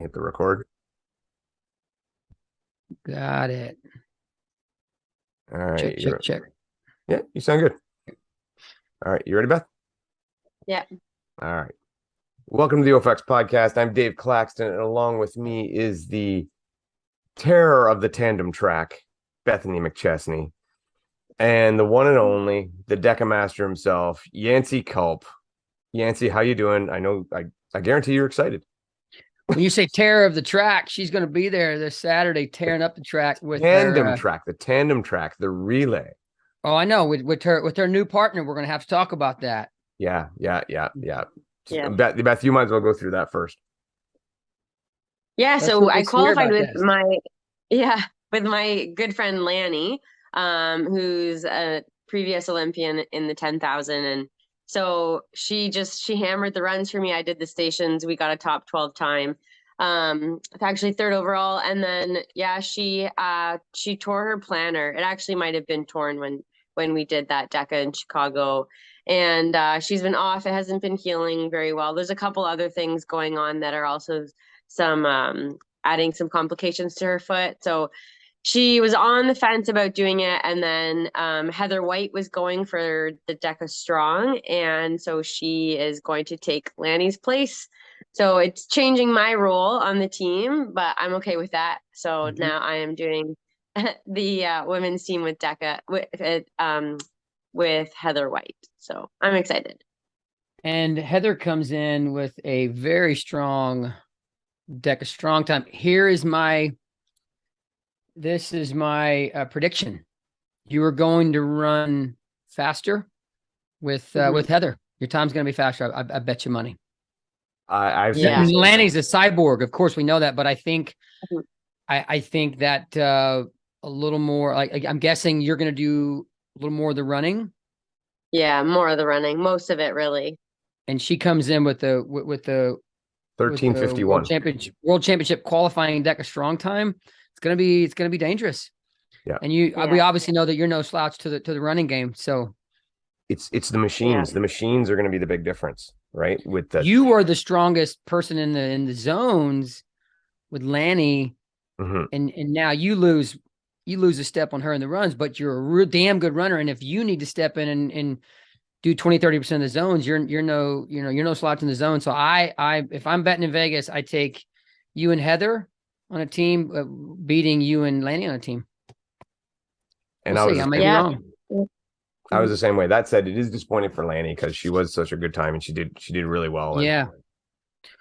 hit the record. Got it. All right. Check. Yeah, you sound good. All right. You ready, Beth? Yeah. All right. Welcome to the OFX podcast. I'm Dave Claxton, and along with me is the terror of the tandem track, Bethany McChesney, and the one and only, the Deka master himself, Yancy Culp. Yancy, how you doing? I know, I guarantee you're excited. When you say terror of the track, she's going to be there this Saturday tearing up the track with the tandem track, the relay. Oh, I know. With her new partner, we're going to have to talk about that. Yeah. Beth, you might as well go through that first. Yeah, so I qualified with my good friend Lanny, who's a previous Olympian in the 10,000, and so she hammered the runs for me. I did the stations. We got a top 12 time. Actually third overall, and then she tore her plantar. It actually might have been torn when we did that Deka in Chicago. And she's been off. It hasn't been healing very well. There's a couple other things going on that are also some adding some complications to her foot. So she was on the fence about doing it. And then Heather White was going for the Deka Strong. And so she is going to take Lanny's place. So it's changing my role on the team, but I'm okay with that. So now I am doing the women's team with Deka with Heather White. So I'm excited. And Heather comes in with a very strong Deka Strong time. This is my prediction. You are going to run faster with Heather. Your time's going to be faster. I bet you money. Lanny's a cyborg. Of course, we know that, but I think that a little more. Like I'm guessing you're going to do a little more of the running. Yeah, more of the running, most of it really. And she comes in with the 13:51 World Championship qualifying Deka Strong time. It's gonna be dangerous. Yeah, and we obviously know that you're no slouch to the running game. So it's the machines. Yeah. The machines are going to be the big difference, right? You are the strongest person in the zones with Lanny, and now you lose a step on her in the runs, but you're a real damn good runner. And if you need to step in and do 20-30% of the zones, you're no slouch in the zone. So if I'm betting in Vegas, I take you and Heather on a team, beating you and Lanny on a team. And I may be wrong. I was the same way. That said, it is disappointing for Lanny because she was such a good time and she did really well. Yeah.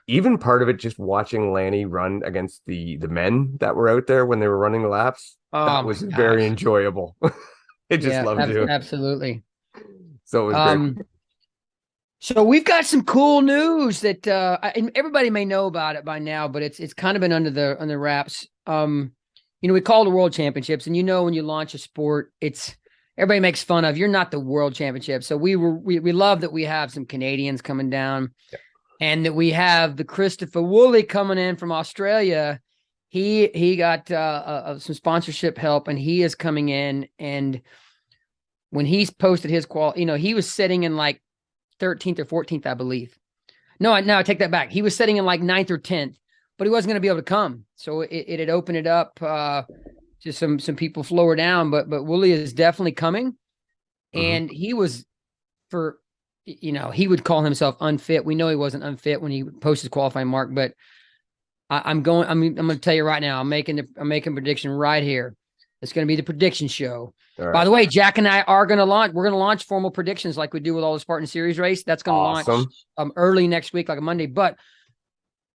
Even part of it, just watching Lanny run against the men that were out there when they were running the laps, that was very enjoyable. It just loved you. Absolutely. So it was great. So we've got some cool news that and everybody may know about it by now, but it's kind of been under the wraps. We call it the World Championships, and when you launch a sport, everybody makes fun of you're not the World Championship. So we love that we have some Canadians coming down. Yeah. And that we have the Christopher Woolley coming in from Australia. He got some sponsorship help, and he is coming in. And when he's posted his he was sitting in like 13th or 14th, I believe. No, I take that back. He was sitting in like 9th or 10th, but he wasn't going to be able to come. So it had opened it up to some people slower down. But Woolley is definitely coming, and he was he would call himself unfit. We know he wasn't unfit when he posted his qualifying mark, but I'm going to tell you right now, I'm making a prediction right here. It's going to be the prediction show. Right. By the way, Jack and I are going to launch. We're going to launch formal predictions like we do with all the Spartan Series race. That's going to launch early next week, like a Monday. But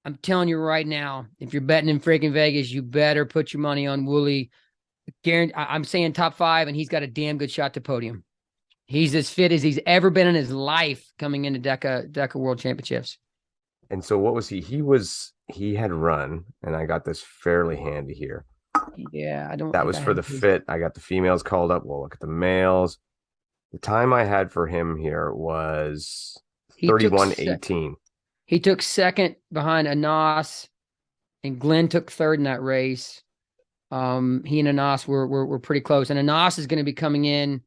I'm telling you right now, if you're betting in freaking Vegas, you better put your money on Woolley. I'm saying top 5, and he's got a damn good shot to podium. He's as fit as he's ever been in his life coming into Deka World Championships. And so what was he? He had run, and I got this fairly handy here. Yeah, That was for the fit. I got the females called up. We'll look at the males. The time I had for him here was 31:18. He took second behind Anas, and Glenn took third in that race. He and Anas were pretty close, and Anas is going to be coming in.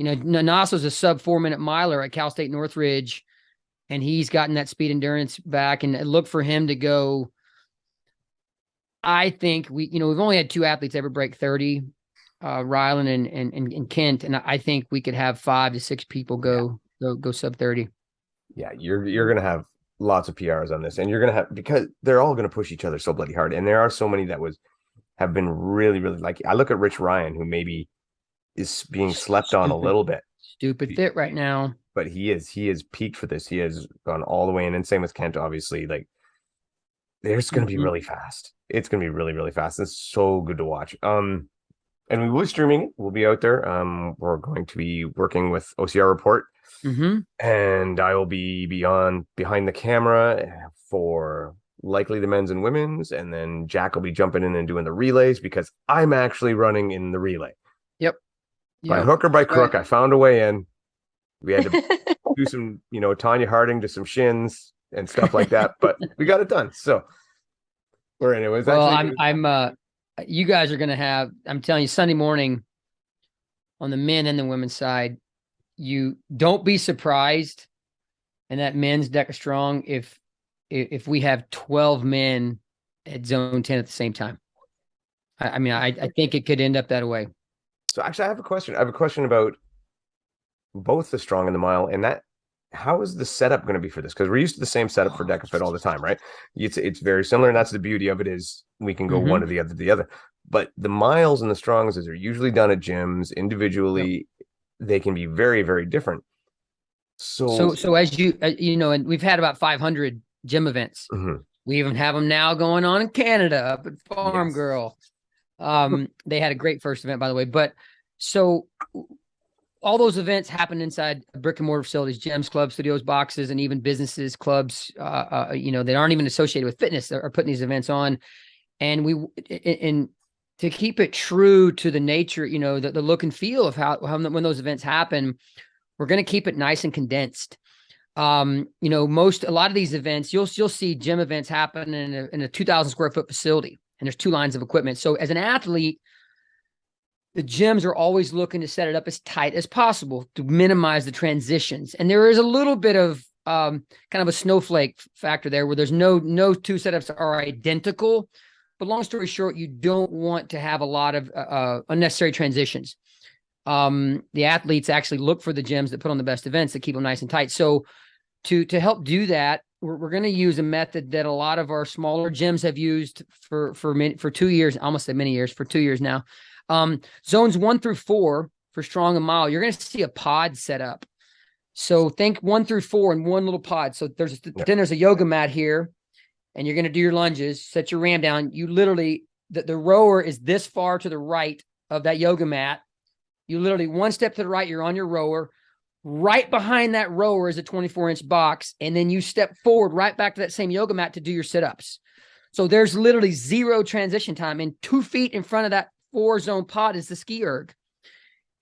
Anas was a sub 4-minute miler at Cal State Northridge, and he's gotten that speed endurance back. And look for him to go I think we've only had 2 athletes ever break 30, Rylan and Kent, and I think we could have 5 to 6 people go sub 30. Yeah, you're gonna have lots of PRs on this, and you're gonna have, because they're all gonna push each other so bloody hard, and there are so many that have been really, really, like, I look at Rich Ryan, who maybe is being slept on a little bit. Stupid fit right now. But he is peaked for this. He has gone all the way in, and same with Kent, obviously. Like, there's going to be really fast. It's going to be really, really fast. It's so good to watch. And we will be streaming it. We'll be out there. We're going to be working with OCR Report, and I will be behind the camera for likely the men's and women's, and then Jack will be jumping in and doing the relays, because I'm actually running in the relay. Yep. By hook or by crook, I found a way in. We had to do some, Tanya Harding to some shins and stuff like that, but we got it done. So, or anyways, well, you guys are going to have, I'm telling you, Sunday morning on the men and the women's side, you don't be surprised in that men's Deka Strong if we have 12 men at zone 10 at the same time. I think it could end up that way. So actually, I have a question. I have a question about both the strong and the mile, and that, how is the setup going to be for this? Because we're used to the same setup for Dekafit all the time, right? It's very similar, and that's the beauty of it, is we can go one to the other to the other. But the miles and the strongs, as are usually done at gyms individually, they can be very, very different. So as and we've had about 500 gym events. We even have them now going on in Canada up at Farm Girl. They had a great first event, by the way. But so all those events happen inside brick and mortar facilities, gyms, clubs, studios, boxes, and even businesses, clubs, that aren't even associated with fitness are putting these events on. And to keep it true to the nature, the look and feel of how when those events happen, we're going to keep it nice and condensed. A lot of these events, you'll see gym events happen in a 2,000 square foot facility, and there's 2 lines of equipment. So as an athlete, the gyms are always looking to set it up as tight as possible to minimize the transitions. And there is a little bit of kind of a snowflake factor there, where there's no 2 setups are identical. But long story short, you don't want to have a lot of unnecessary transitions. The athletes actually look for the gyms that put on the best events that keep them nice and tight. So to help do that, we're going to use a method that a lot of our smaller gyms have used for 2 years, almost many years, for 2 years now. Zones 1 through 4 for strong and mile, you're going to see a pod set up. So think 1 through 4 in one little pod. So then there's a yoga mat here, and you're going to do your lunges, set your ram down. You literally, the rower is this far to the right of that yoga mat. You literally 1 step to the right, you're on your rower. Right behind that rower is a 24-inch box. And then you step forward right back to that same yoga mat to do your sit-ups. So there's literally 0 transition time. And 2 feet in front of that 4-zone pod is the ski erg.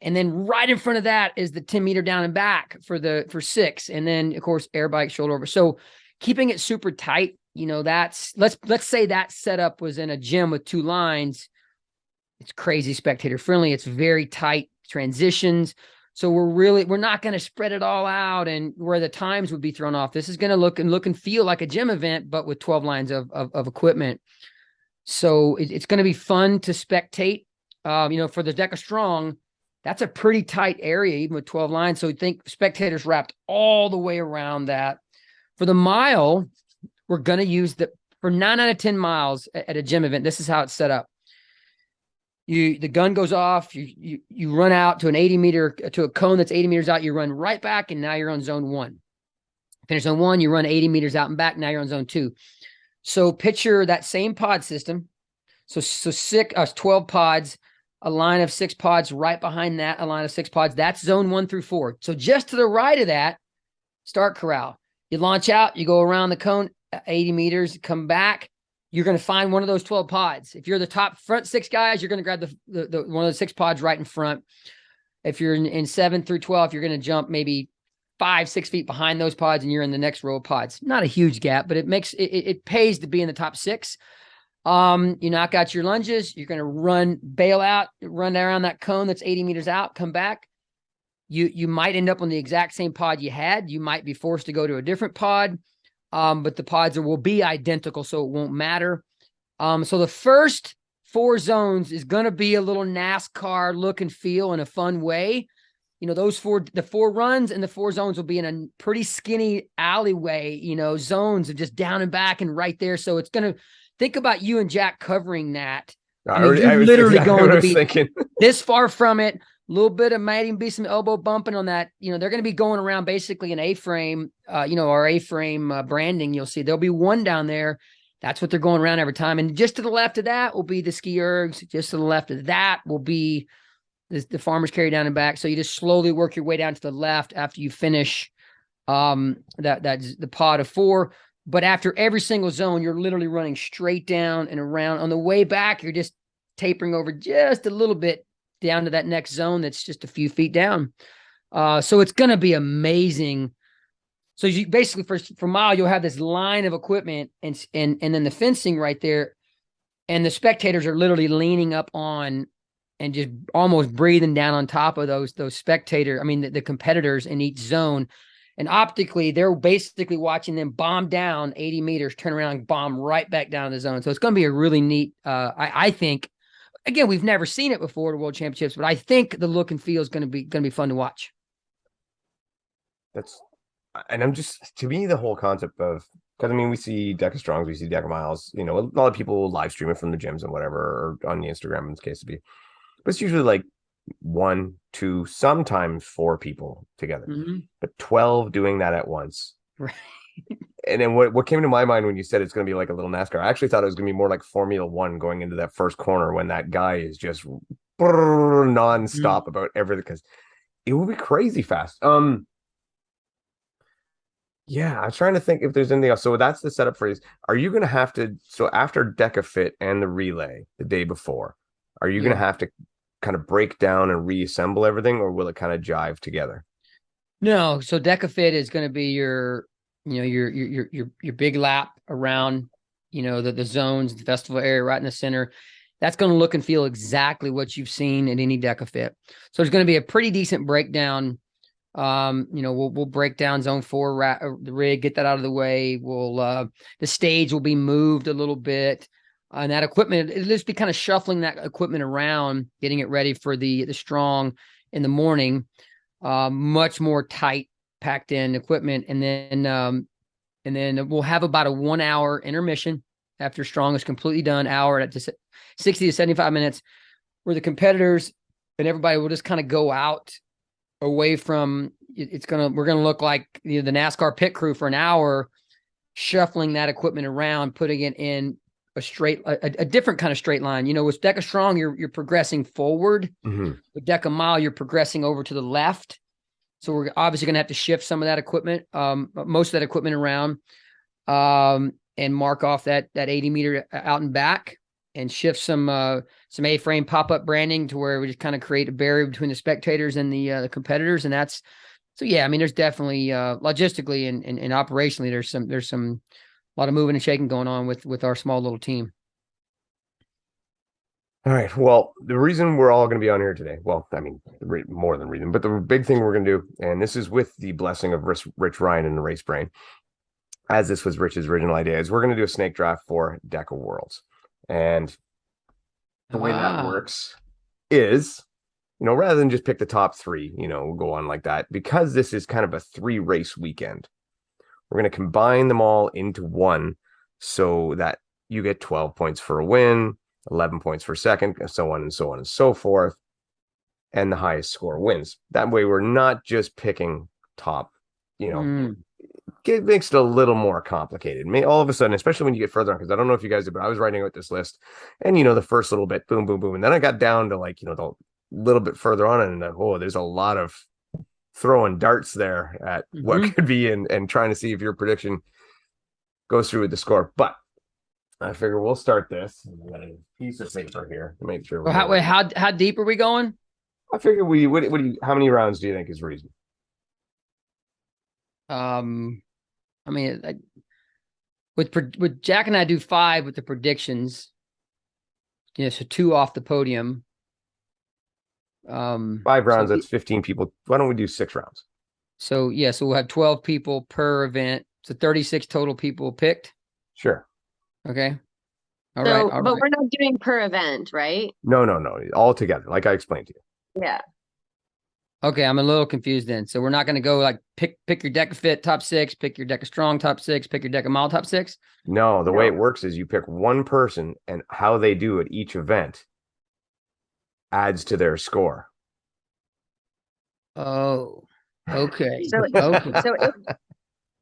And then right in front of that is the 10-meter down and back for 6. And then, of course, air bike, shoulder over. So keeping it super tight, that's, let's say that setup was in a gym with 2 lines. It's crazy spectator friendly. It's very tight transitions. So we're not going to spread it all out and where the times would be thrown off. This is going to look and feel like a gym event, but with 12 lines of equipment. So it's going to be fun to spectate. For the Deka Strong, that's a pretty tight area, even with 12 lines. So think spectators wrapped all the way around that. For the mile, we're going to use for 9 out of 10 miles at a gym event. This is how it's set up. The gun goes off. You run out to an 80-meter, to a cone that's 80 meters out. You run right back, and now you're on zone 1. Finish zone 1, you run 80 meters out and back. Now you're on zone 2. So picture that same pod system. So 12 pods, a line of 6 pods right behind that, a line of 6 pods. That's zone 1 through 4. So just to the right of that, start corral. You launch out, you go around the cone, 80 meters, come back. You're going to find one of those 12 pods. If you're the top front 6 guys, you're going to grab the one of the 6 pods right in front. If you're in 7 through 12, you're going to jump maybe 5-6 feet behind those pods, and you're in the next row of pods. Not a huge gap, but it pays to be in the top 6. You knock out your lunges. You're going to bail out, run around that cone that's 80 meters out, come back. You might end up on the exact same pod you had. You might be forced to go to a different pod. But the pods will be identical, so it won't matter. So the first 4 zones is going to be a little NASCAR look and feel in a fun way. The 4 runs and the 4 zones will be in a pretty skinny alleyway, zones of just down and back and right there. So it's going to think about you and Jack covering that. You're literally exactly going to be thinking. This far from it. A little bit of might even be some elbow bumping on that. They're going to be going around basically an A-frame, our A-frame branding. You'll see there'll be one down there. That's what they're going around every time. And just to the left of that will be the ski ergs. Just to the left of that will be the farmer's carry down and back. So you just slowly work your way down to the left after you finish that's the pod of 4. But after every single zone, you're literally running straight down and around. On the way back, you're just tapering over just a little bit down to that next zone that's just a few feet down. So it's going to be amazing. So you basically for a mile, you'll have this line of equipment and then the fencing right there. And the spectators are literally leaning up on and just almost breathing down on top of those the competitors in each zone. And optically, they're basically watching them bomb down 80 meters, turn around and bomb right back down the zone. So it's going to be a really neat, I think, again, we've never seen it before, the World Championships, but I think the look and feel is going to be fun to watch. To me, the whole concept of, because we see Deka Strongs, we see Deka Miles, a lot of people live stream it from the gyms and whatever, or on the Instagram in this case to be, but it's usually like 1, 2, sometimes 4 people together, but 12 doing that at once. Right. And then what came to my mind when you said it's going to be like a little NASCAR, I actually thought it was going to be more like Formula One going into that first corner when that guy is just nonstop about everything, because it will be crazy fast. Yeah, I'm trying to think if there's anything else. So that's the setup for this. Are you going to have to, so after Dekafit and the relay the day before, are you going to have to kind of break down and reassemble everything, or will it kind of jive together? No. So Dekafit is going to be your big lap around, the zones, the festival area right in the center. That's going to look and feel exactly what you've seen at any Dekafit. So there's going to be a pretty decent breakdown. We'll break down zone 4, the rig, get that out of the way. The stage will be moved a little bit. And that equipment, it'll just be kind of shuffling that equipment around, getting it ready for the strong in the morning. Much more tight, packed in equipment. And then we'll have about a 1-hour intermission after strong is completely done, hour at 60 to 75 minutes, where the competitors and everybody will just kind of go out away from we're going to look like the NASCAR pit crew for an hour, shuffling that equipment around, putting it in a different kind of straight line. With Deka Strong, you're progressing forward. With Deka Mile, you're progressing over to the left. So we're obviously going to have to shift some of that equipment, most of that equipment around, and mark off that 80 meter out and back, and shift some A-frame pop-up branding to where we just kind of create a barrier between the spectators and the competitors. And that's, so yeah, there's definitely logistically and operationally, there's some a lot of moving and shaking going on with our small little team. All right. Well, the reason we're all going to be on here today, more than reason, but the big thing we're going to do, and this is with the blessing of Rich Ryan and the Race Brain, as this was Rich's original idea, is we're going to do a snake draft for Deka Worlds. And the way that works is, rather than just pick the top 3, we'll go on like that, because this is kind of a 3-race weekend. We're going to combine them all into one so that you get 12 points for a win, 11 points for second, so on and so on and so forth. And the highest score wins. That way, we're not just picking top, It makes it a little more complicated. All of a sudden, especially when you get further on, because I don't know if you guys did, but I was writing out this list, and the first little bit, boom, boom, boom, and then I got down to the little bit further on, and there's a lot of throwing darts there at what could be, and trying to see if your prediction goes through with the score. But I figure we'll start this. I got a piece of paper here to make sure. How deep are we going? I figure how many rounds do you think is reasonable? With Jack and I do 5 with the predictions, so 2 off the podium. 5 rounds, that's 15 people. Why don't we do 6 rounds? So we'll have 12 people per event. So 36 total people picked. Sure. Okay. All right. So, All but right. we're not doing per event, right? No, all together, like I explained to you. Yeah. Okay, I'm a little confused then. So we're not going to go like pick your Dekafit top 6, pick your Deka Strong top 6, pick your Deka Mild top 6. No, the way No. it works is you pick one person and how they do at each event adds to their score. Oh, okay. So, Okay.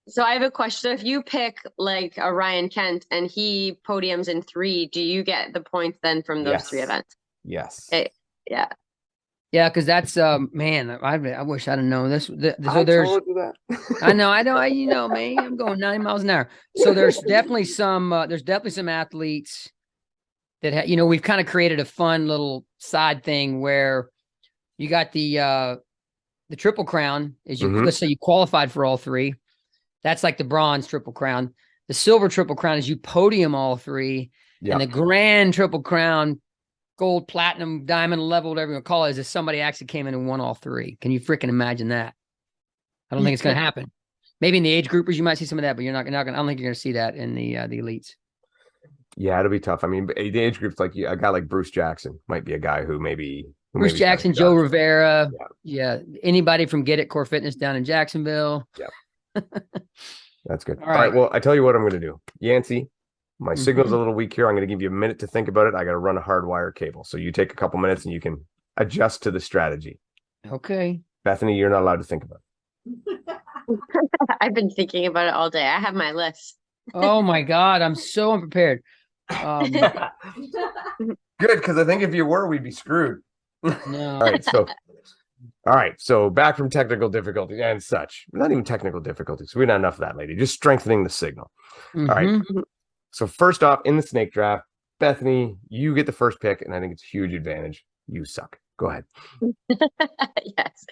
so I have a question. So if you pick like a Ryan Kent and he podiums in 3, do you get the points then from those 3 Yes. events? Yes. Yeah. Yeah, because that's man. I wish I'd have known this. So I there's. told you that. I know. You know me. I'm going 90 miles an hour. So there's definitely some. There's definitely some athletes that we've kind of created a fun little side thing where you got the Triple Crown. Is you let's say you qualified for all 3. That's like the bronze Triple Crown. The silver Triple Crown is you podium all 3, and the grand Triple Crown, gold, platinum, diamond level, whatever you want to call it, is if somebody actually came in and won all 3. Can you freaking imagine that? I don't think it's going to happen. Maybe in the age groupers, you might see some of that, but you're not going. I don't think you're going to see that in the elites. Yeah, it'll be tough. I mean, the age groups, like a guy like Bruce Jackson might be a guy who Bruce Jackson, Joe Rivera, anybody from Get It Core Fitness down in Jacksonville. Yeah, that's good. All All right. Well, I tell you what I'm going to do, Yancy. My signal's a little weak here. I'm going to give you a minute to think about it. I got to run a hardwire cable, so you take a couple minutes and you can adjust to the strategy. Okay. Bethany, you're not allowed to think about it. I've been thinking about it all day. I have my list. Oh my God, I'm so unprepared. Good, because I think if you were, we'd be screwed. No. All right, so back from technical difficulties and such. Not even technical difficulties. We not enough of that, lady. Just strengthening the signal. All right. So first off, in the snake draft, Bethany, you get the first pick, and I think it's a huge advantage. You suck. Go ahead. Yes.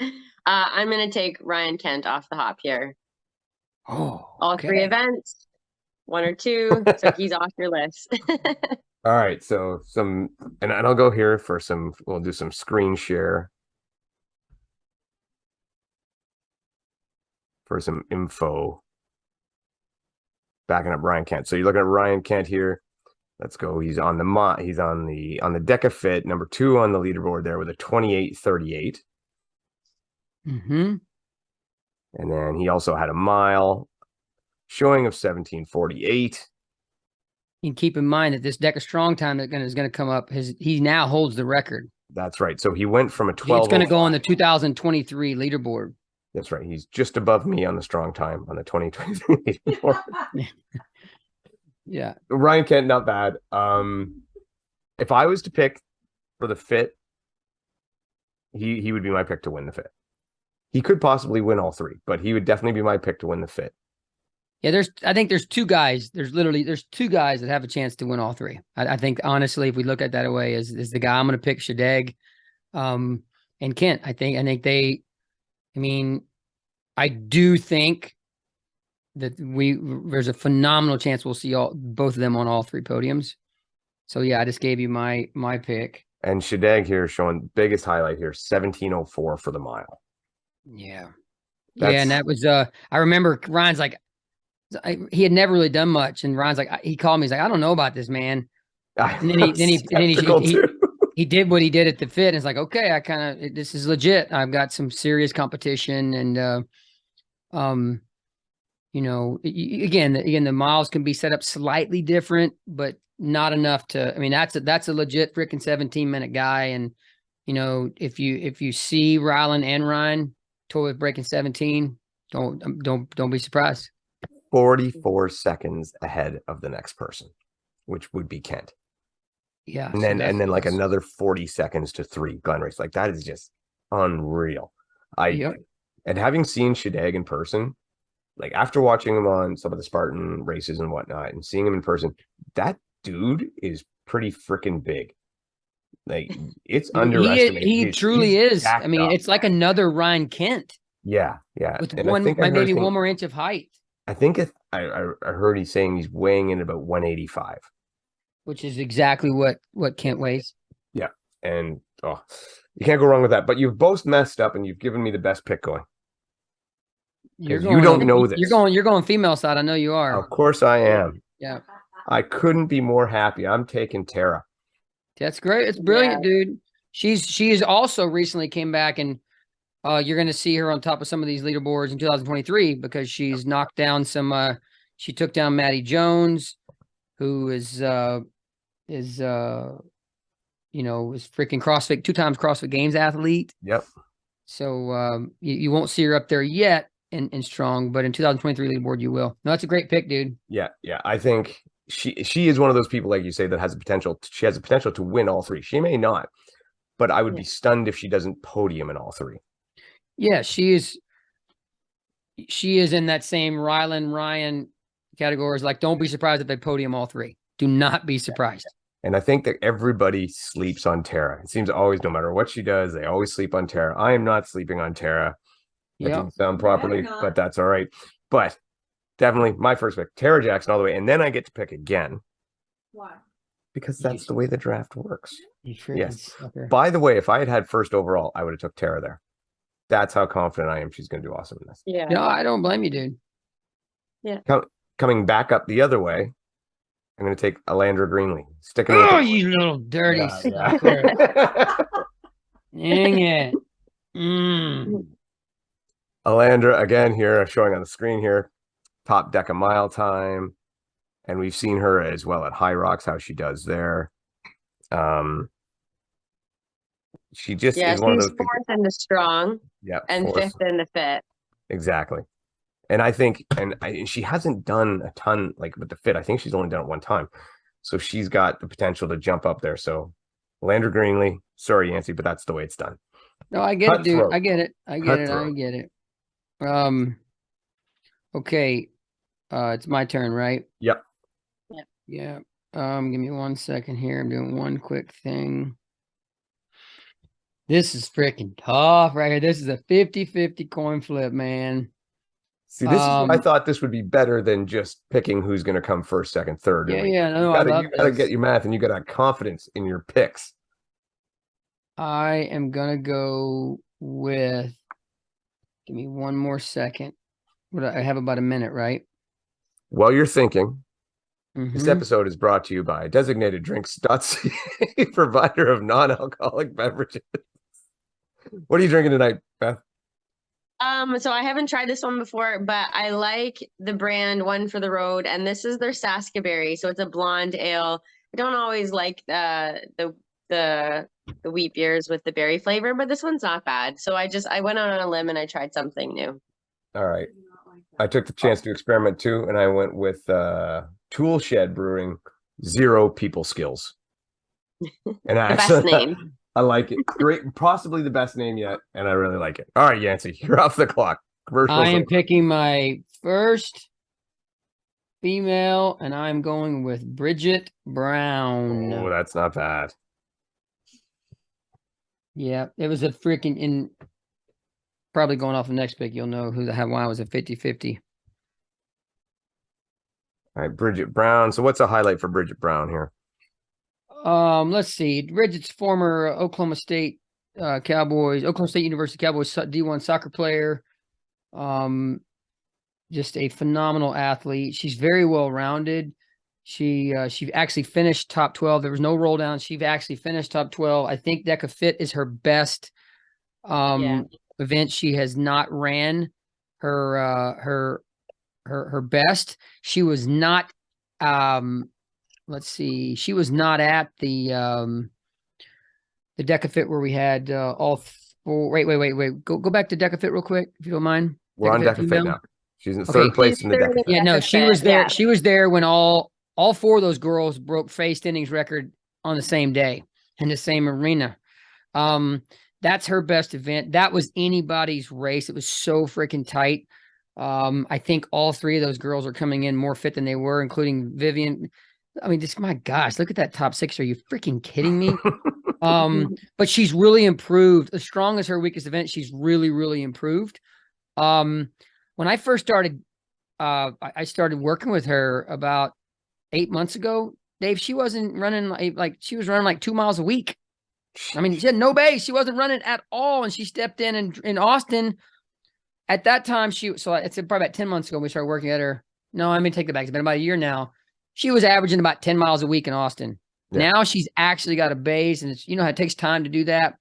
I'm going to take Ryan Kent off the hop here. Oh, all 3 events, 1 or 2. So he's off your list. All right. So and I'll go here for we'll do some screen share for some info. Backing up Ryan Kent. So you're looking at Ryan Kent here. Let's go. He's on the Dekafit, number 2 on the leaderboard there with a 28:38. And then he also had a mile showing of 17:48. And keep in mind that this Deka Strong time that is going to come up, he now holds the record. That's right. So he went from a 12. It's going to go on the 2023 leaderboard. That's right. He's just above me on the strong time on the 2023 leaderboard. Yeah. Ryan Kent, not bad. If I was to pick for the fit, he would be my pick to win the fit. He could possibly win all 3, but he would definitely be my pick to win the fit. Yeah, I think there's 2 guys. There's 2 guys that have a chance to win all 3. I think honestly, if we look at that way, is the guy I'm going to pick, Shadeg, and Kent. I do think that there's a phenomenal chance we'll see both of them on all 3 podiums. So yeah, I just gave you my pick. And Shadeg here showing biggest highlight here, 17:04 for the mile. Yeah. And that was I remember Ryan's like, he had never really done much, and Ryan's like, he called me, he's like, I don't know about this, man. And then he did what he did at the fit, and it's like, okay, this is legit. I've got some serious competition, and again, the miles can be set up slightly different, but not enough to. I mean, that's a legit freaking 17-minute guy, and if you see Rylan and Ryan toy with breaking 17, don't be surprised. 44 seconds ahead of the next person, which would be Kent. Yeah. And then like another 40 seconds to 3 Glen Race. Like that is just unreal. And having seen Shadeg in person, like after watching him on some of the Spartan races and whatnot and seeing him in person, that dude is pretty freaking big. Like it's underestimated. He truly is. I mean, it's like another Ryan Kent. Yeah. With maybe one more inch of height. I think I heard he's saying he's weighing in about 185, which is exactly what Kent weighs. Yeah, and you can't go wrong with that. But you've both messed up, and you've given me the best pick going. You don't know this. You're going female side. I know you are. Of course I am. Yeah. I couldn't be more happy. I'm taking Tara. That's great. It's brilliant, dude. She is also recently came back, and you're going to see her on top of some of these leaderboards in 2023 because she's knocked down some. She took down Maddie Jones, who is freaking CrossFit, 2 times CrossFit Games athlete. Yep. So you won't see her up there yet in strong, but in 2023 leaderboard you will. No, that's a great pick, dude. Yeah. I think she is one of those people, like you say, that has the potential. She has the potential to win all 3. She may not, but I would be stunned if she doesn't podium in all 3. Yeah, she is in that same Rylan Ryan categories. Like, don't be surprised if they podium all 3. Do not be surprised. And I think that everybody sleeps on Tara. It seems always, no matter what she does, they always sleep on Tara. I am not sleeping on Tara. That didn't sound properly, but that's all right. But definitely my first pick, Tara Jackson all the way. And then I get to pick again. Why? Because that's the way the draft works. Yes. Sucker. By the way, if I had had first overall, I would have took Tara there. That's how confident I am she's going to do awesome in this. Yeah. No, I don't blame you, dude. Yeah. Coming back up the other way, I'm going to take Alandra Greenlee. Sticking Oh, with you little dirty yeah. sucker. Dang it. Alandra, again, here, showing on the screen here, top Deka mile time. And we've seen her as well at High Rocks, how she does there. She just is one of those people. 4th in the strong. Yeah. And 5th in the fit. Exactly. And I think, she hasn't done a ton like with the fit. I think she's only done it one time. So she's got the potential to jump up there. So Landra Greenlee, sorry, Yancy, but that's the way it's done. No, I get it, dude. I get it. I get it. Okay. It's my turn, right? Yep. Yeah. Give me 1 second here. I'm doing one quick thing. This is freaking tough right here. This is a 50-50 coin flip, man. See, this is why I thought this would be better than just picking who's going to come first, second, third. Yeah, no, you gotta get your math, and you gotta have confidence in your picks. I am gonna go with. Give me 1 more second. I have about a minute, right? While you're thinking, this episode is brought to you by designateddrinks.ca, provider of non-alcoholic beverages. What are you drinking tonight, Beth? So I haven't tried this one before, but I like the brand One for the Road, and this is their Saskaberry. So it's a blonde ale. I don't always like the wheat beers with the berry flavor, but this one's not bad. So I went out on a limb and I tried something new. All right. I took the chance to experiment too, and I went with Tool Shed Brewing, Zero People Skills. And The best name. I like it. Great, possibly the best name yet, and I really like it. All right, Yancy, you're off the clock. I am picking my first female, and I'm going with Bridget Brown. Oh, that's not bad. Yeah, it was a freaking probably going off the next pick, you'll know why it was a 50-50. All right, Bridget Brown. So what's a highlight for Bridget Brown here? Let's see. Bridget's former Oklahoma State University Cowboys D1 soccer player. Just a phenomenal athlete. She's very well rounded. She actually finished top 12. There was no roll down. She actually finished top 12. I think Dekafit is her best event. She has not ran her best. She was not let's see. She was not at the Dekafit where we had all four. Wait. Go back to Dekafit real quick, if you don't mind. We're on Dekafit now. She's in third place in the Dekafit. Yeah, no, she was there. Yeah. She was there when all 4 of those girls broke face innings record on the same day in the same arena. That's her best event. That was anybody's race. It was so freaking tight. I think all 3 of those girls are coming in more fit than they were, including Vivian. I mean, my gosh, look at that top 6. Are you freaking kidding me? But she's really improved. As strong as her weakest event, she's really, really improved. When I first started, I started working with her about 8 months ago. Dave, she wasn't running like she was running like 2 miles a week. I mean, she had no base. She wasn't running at all. And she stepped in Austin at that time. So it's probably about 10 months ago we started working at her. No, I mean, take that back. It's been about a year now. she was averaging about 10 miles a week in Austin. Yeah. Now she's actually got a base, and it's, it takes time to do that.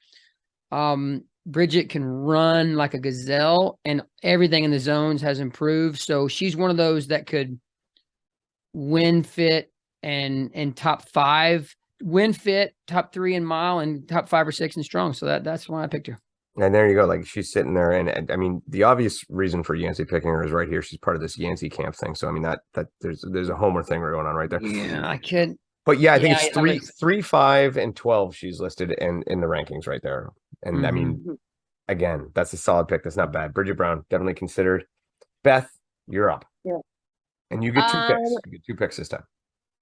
Bridget can run like a gazelle, and everything in the zones has improved. So she's one of those that could win fit and top 5, win fit, top 3 in mile, and top 5 or 6 in strong. So that's why I picked her. And there you go. Like, she's sitting there, and I mean, the obvious reason for Yancy picking her is right here. She's part of this Yancy camp thing. So I mean, that there's a Homer thing going on right there. Yeah, I could. But yeah, I think it's 3, 5, and 12. She's listed in the rankings right there. And I mean, again, that's a solid pick. That's not bad. Bridget Brown, definitely considered. Beth, you're up. Yeah. And you get 2 picks. You get 2 picks this time.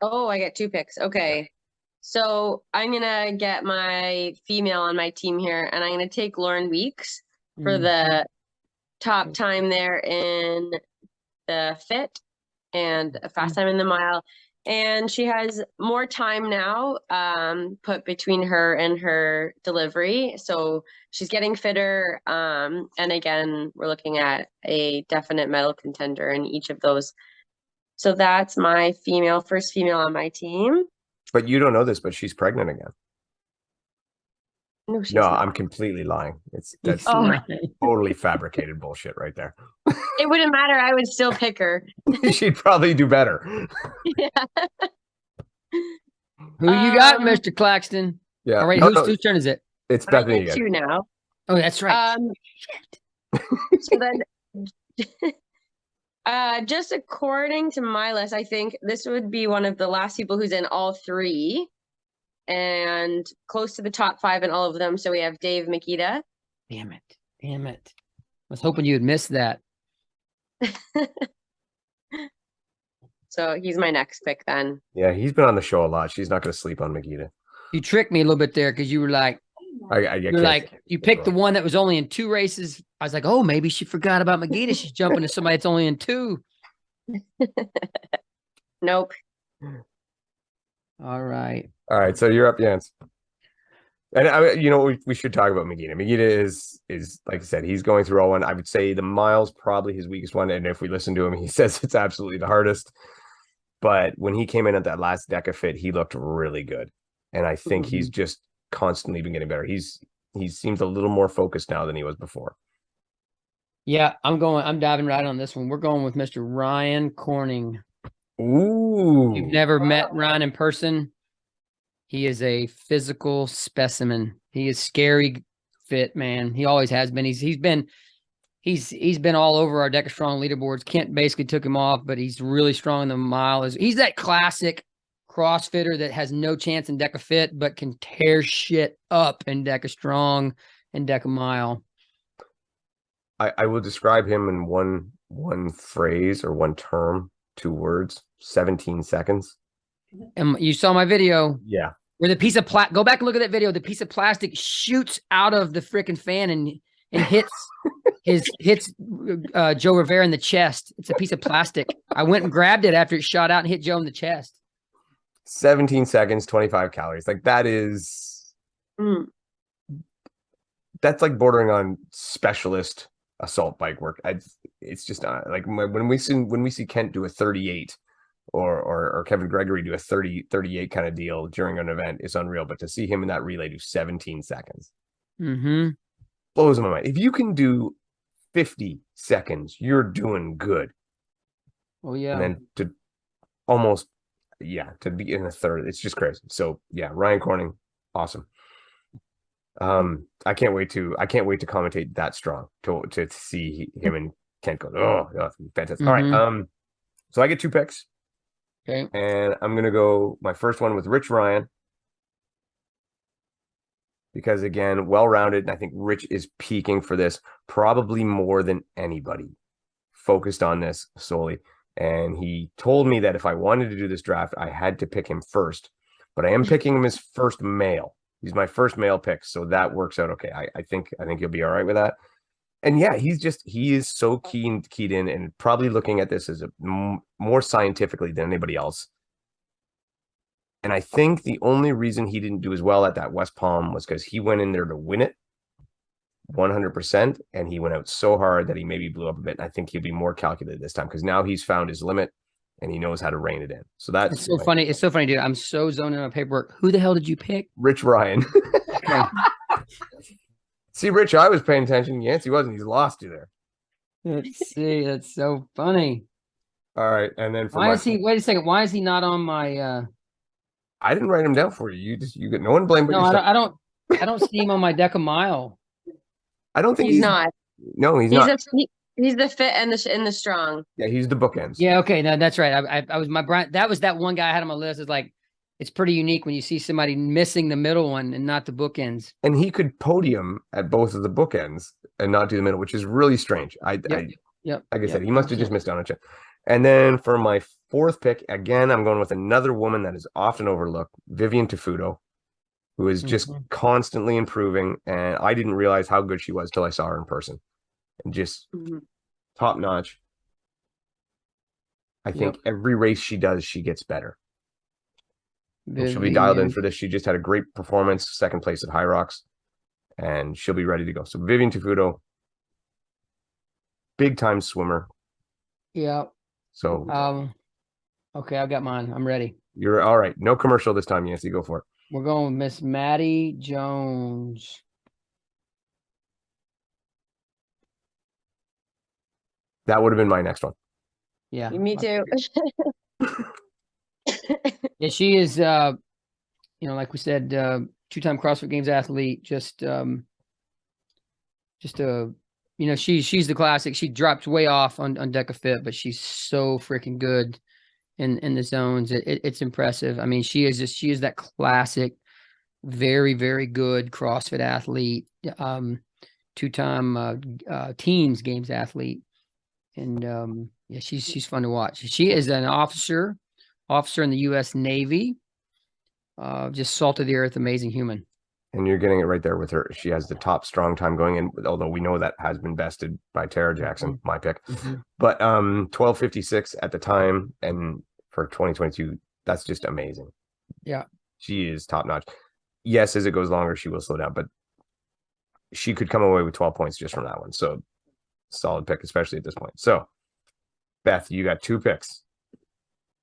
Oh, I get 2 picks. Okay. So I'm going to get my female on my team here, and I'm going to take Lauren Weeks for the top time there in the fit and a fast time in the mile. And she has more time now put between her and her delivery. So she's getting fitter. And again, we're looking at a definite medal contender in each of those. So that's my first female on my team. But you don't know this, but she's pregnant again. No, she's no, not. I'm completely lying. That's totally fabricated bullshit right there. It wouldn't matter. I would still pick her. She'd probably do better. Yeah. Who you got, Mr. Claxton? Yeah. All right, whose turn is it? It's Bethany again. 2 now. Oh, that's right. So then, just according to my list, I think this would be one of the last people who's in all 3 and close to the top 5 in all of them. So we have Dave Makita. Damn it. I was hoping you would miss that. So he's my next pick then. Yeah, he's been on the show a lot. She's not going to sleep on Makita. You tricked me a little bit there because you were like, you picked the one that was only in 2 races. I was like, oh, maybe she forgot about Makita. She's jumping to somebody that's only in 2. Nope. All right. So you're up, Jens. And we should talk about Makita. Makita is like I said, he's going through all one. I would say the miles probably his weakest one, and if we listen to him, he says it's absolutely the hardest. But when he came in at that last Dekafit, he looked really good, and I think he's just constantly been getting better. He seems a little more focused now than he was before. Yeah, I'm diving right on this one. We're going with Mr. Ryan Corning. Ooh. You've never met Ryan in person. He is a physical specimen. He is scary fit, man. He always has been. He's been all over our Deka Strong leaderboards. Kent basically took him off, but he's really strong in the mile. He's that classic CrossFitter that has no chance in Deka Fit, but can tear shit up in Deka Strong and Deka Mile. I will describe him in one phrase or one term, 2 words: 17 seconds. And you saw my video. Yeah. Where the piece of go back and look at that video. The piece of plastic shoots out of the freaking fan and hits Joe Rivera in the chest. It's a piece of plastic. I went and grabbed it after it shot out and hit Joe in the chest. 17 seconds, 25 calories. Like that is that's like bordering on specialist assault bike work. It's just not like when we see Kent do a 38 or Kevin Gregory do a 38 kind of deal during an event is unreal. But to see him in that relay do 17 seconds blows my mind. If you can do 50 seconds, you're doing good. Oh yeah. And then to be in a third, it's just crazy. So yeah, Ryan Corning, awesome. I can't wait to commentate that strong to see him and Kent go. Oh, fantastic. All right. So I get 2 picks. Okay. And I'm going to go my first one with Rich Ryan. Because again, well-rounded, and I think Rich is peaking for this probably more than anybody. Focused on this solely. And he told me that if I wanted to do this draft, I had to pick him first. But I am picking him as first male. He's my first male pick, so that works out okay. I think he'll be all right with that. And yeah, he is so keyed in, and probably looking at this as more scientifically than anybody else. And I think the only reason he didn't do as well at that West Palm was because he went in there to win it 100%, and he went out so hard that he maybe blew up a bit. And I think he'll be more calculated this time because now he's found his limit, and he knows how to rein it in. So that's It's so funny. It's so funny, dude. I'm so zoned in on paperwork. Who the hell did you pick? Rich Ryan. Okay. See, Rich, I was paying attention. Yancy wasn't. He's lost you there. Let's see. That's so funny. All right, and then Why is he? Wait a second. Why is he not on my? I didn't write him down for you. You get no one blame but No, yourself. I don't see him on my Deka Mile. I don't think He's not. No, he's not. He's the fit and the strong. Yeah, he's the bookends. Yeah. Okay. No, that's right. I was my Brian. That was that one guy I had on my list. It's like, it's pretty unique when you see somebody missing the middle one and not the bookends. And he could podium at both of the bookends and not do the middle, which is really strange. Like I said, he must have just missed on a chance. And then for my fourth pick, again, I'm going with another woman that is often overlooked, Vivian Tafuto, who is just constantly improving. And I didn't realize how good she was till I saw her in person. And just top notch. I think every race she does, she gets better. She'll be dialed in for this. She just had a great performance, second place at High Rocks, and she'll be ready to go. So Vivian Tafuto, big time swimmer. Yeah. So okay, I've got mine. I'm ready. You're all right. No commercial this time, Yancy. Go for it. We're going with Miss Maddie Jones. That would have been my next one. Yeah. Me too. Yeah, she is like we said, two-time CrossFit Games athlete, she's the classic. She dropped way off on Dekafit, but she's so freaking good in the zones. It's impressive. I mean, she is that classic, very, very good CrossFit athlete, two-time teams games athlete. And she's fun to watch. She is an officer in the U.S. Navy. Just salt of the earth, amazing human. And you're getting it right there with her. She has the top strong time going in, although we know that has been bested by Tara Jackson, my pick. But 12:56 at the time, and for 2022, that's just amazing. Yeah. She is top notch. Yes, as it goes longer, she will slow down, but she could come away with 12 points just from that one. So solid pick, especially at this point. So Beth, you got two picks.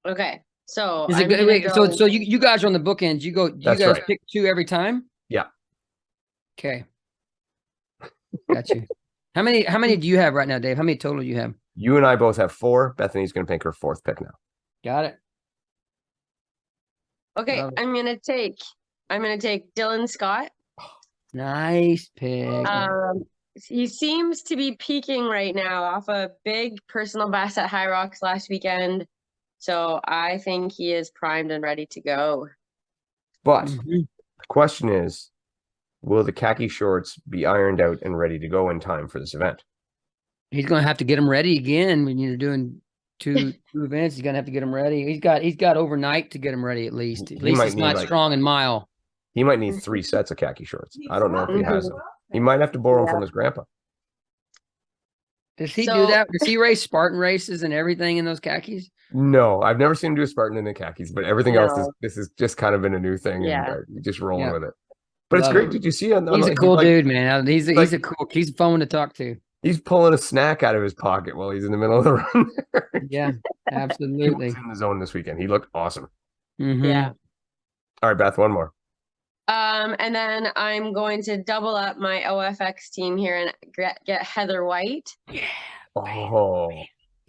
Okay. So is it good? Wait, so you guys are on the bookends. You guys pick two every time? Yeah. Okay. Got you. How many do you have right now, Dave? How many total do you have? You and I both have four. Bethany's going to pick her fourth pick now. Got it. Okay, I'm gonna take Dylan Scott. Nice pick. He seems to be peaking right now off a big personal best at High Rocks last weekend. So I think he is primed and ready to go. But the question is, will the khaki shorts be ironed out and ready to go in time for this event? He's going to have to get them ready again when you're doing two events. He's going to have to get them ready. He's got overnight to get them ready at least. At least it's not strong and mile. He might need 3 sets of khaki shorts. I don't know if he has them. He might have to borrow them from his grandpa. Does he do that? Does he race Spartan races and everything in those khakis? No, I've never seen him do a Spartan in the khakis, but everything else this has just kind of been a new thing, and just rolling with it. But it's great. Did you see? He's a cool dude, man. He's fun to talk to. He's pulling a snack out of his pocket while he's in the middle of the run. Yeah, absolutely. He was in the zone this weekend. He looked awesome. Yeah. All right, Beth, one more. And then I'm going to double up my OFX team here and get Heather White. Yeah. Oh.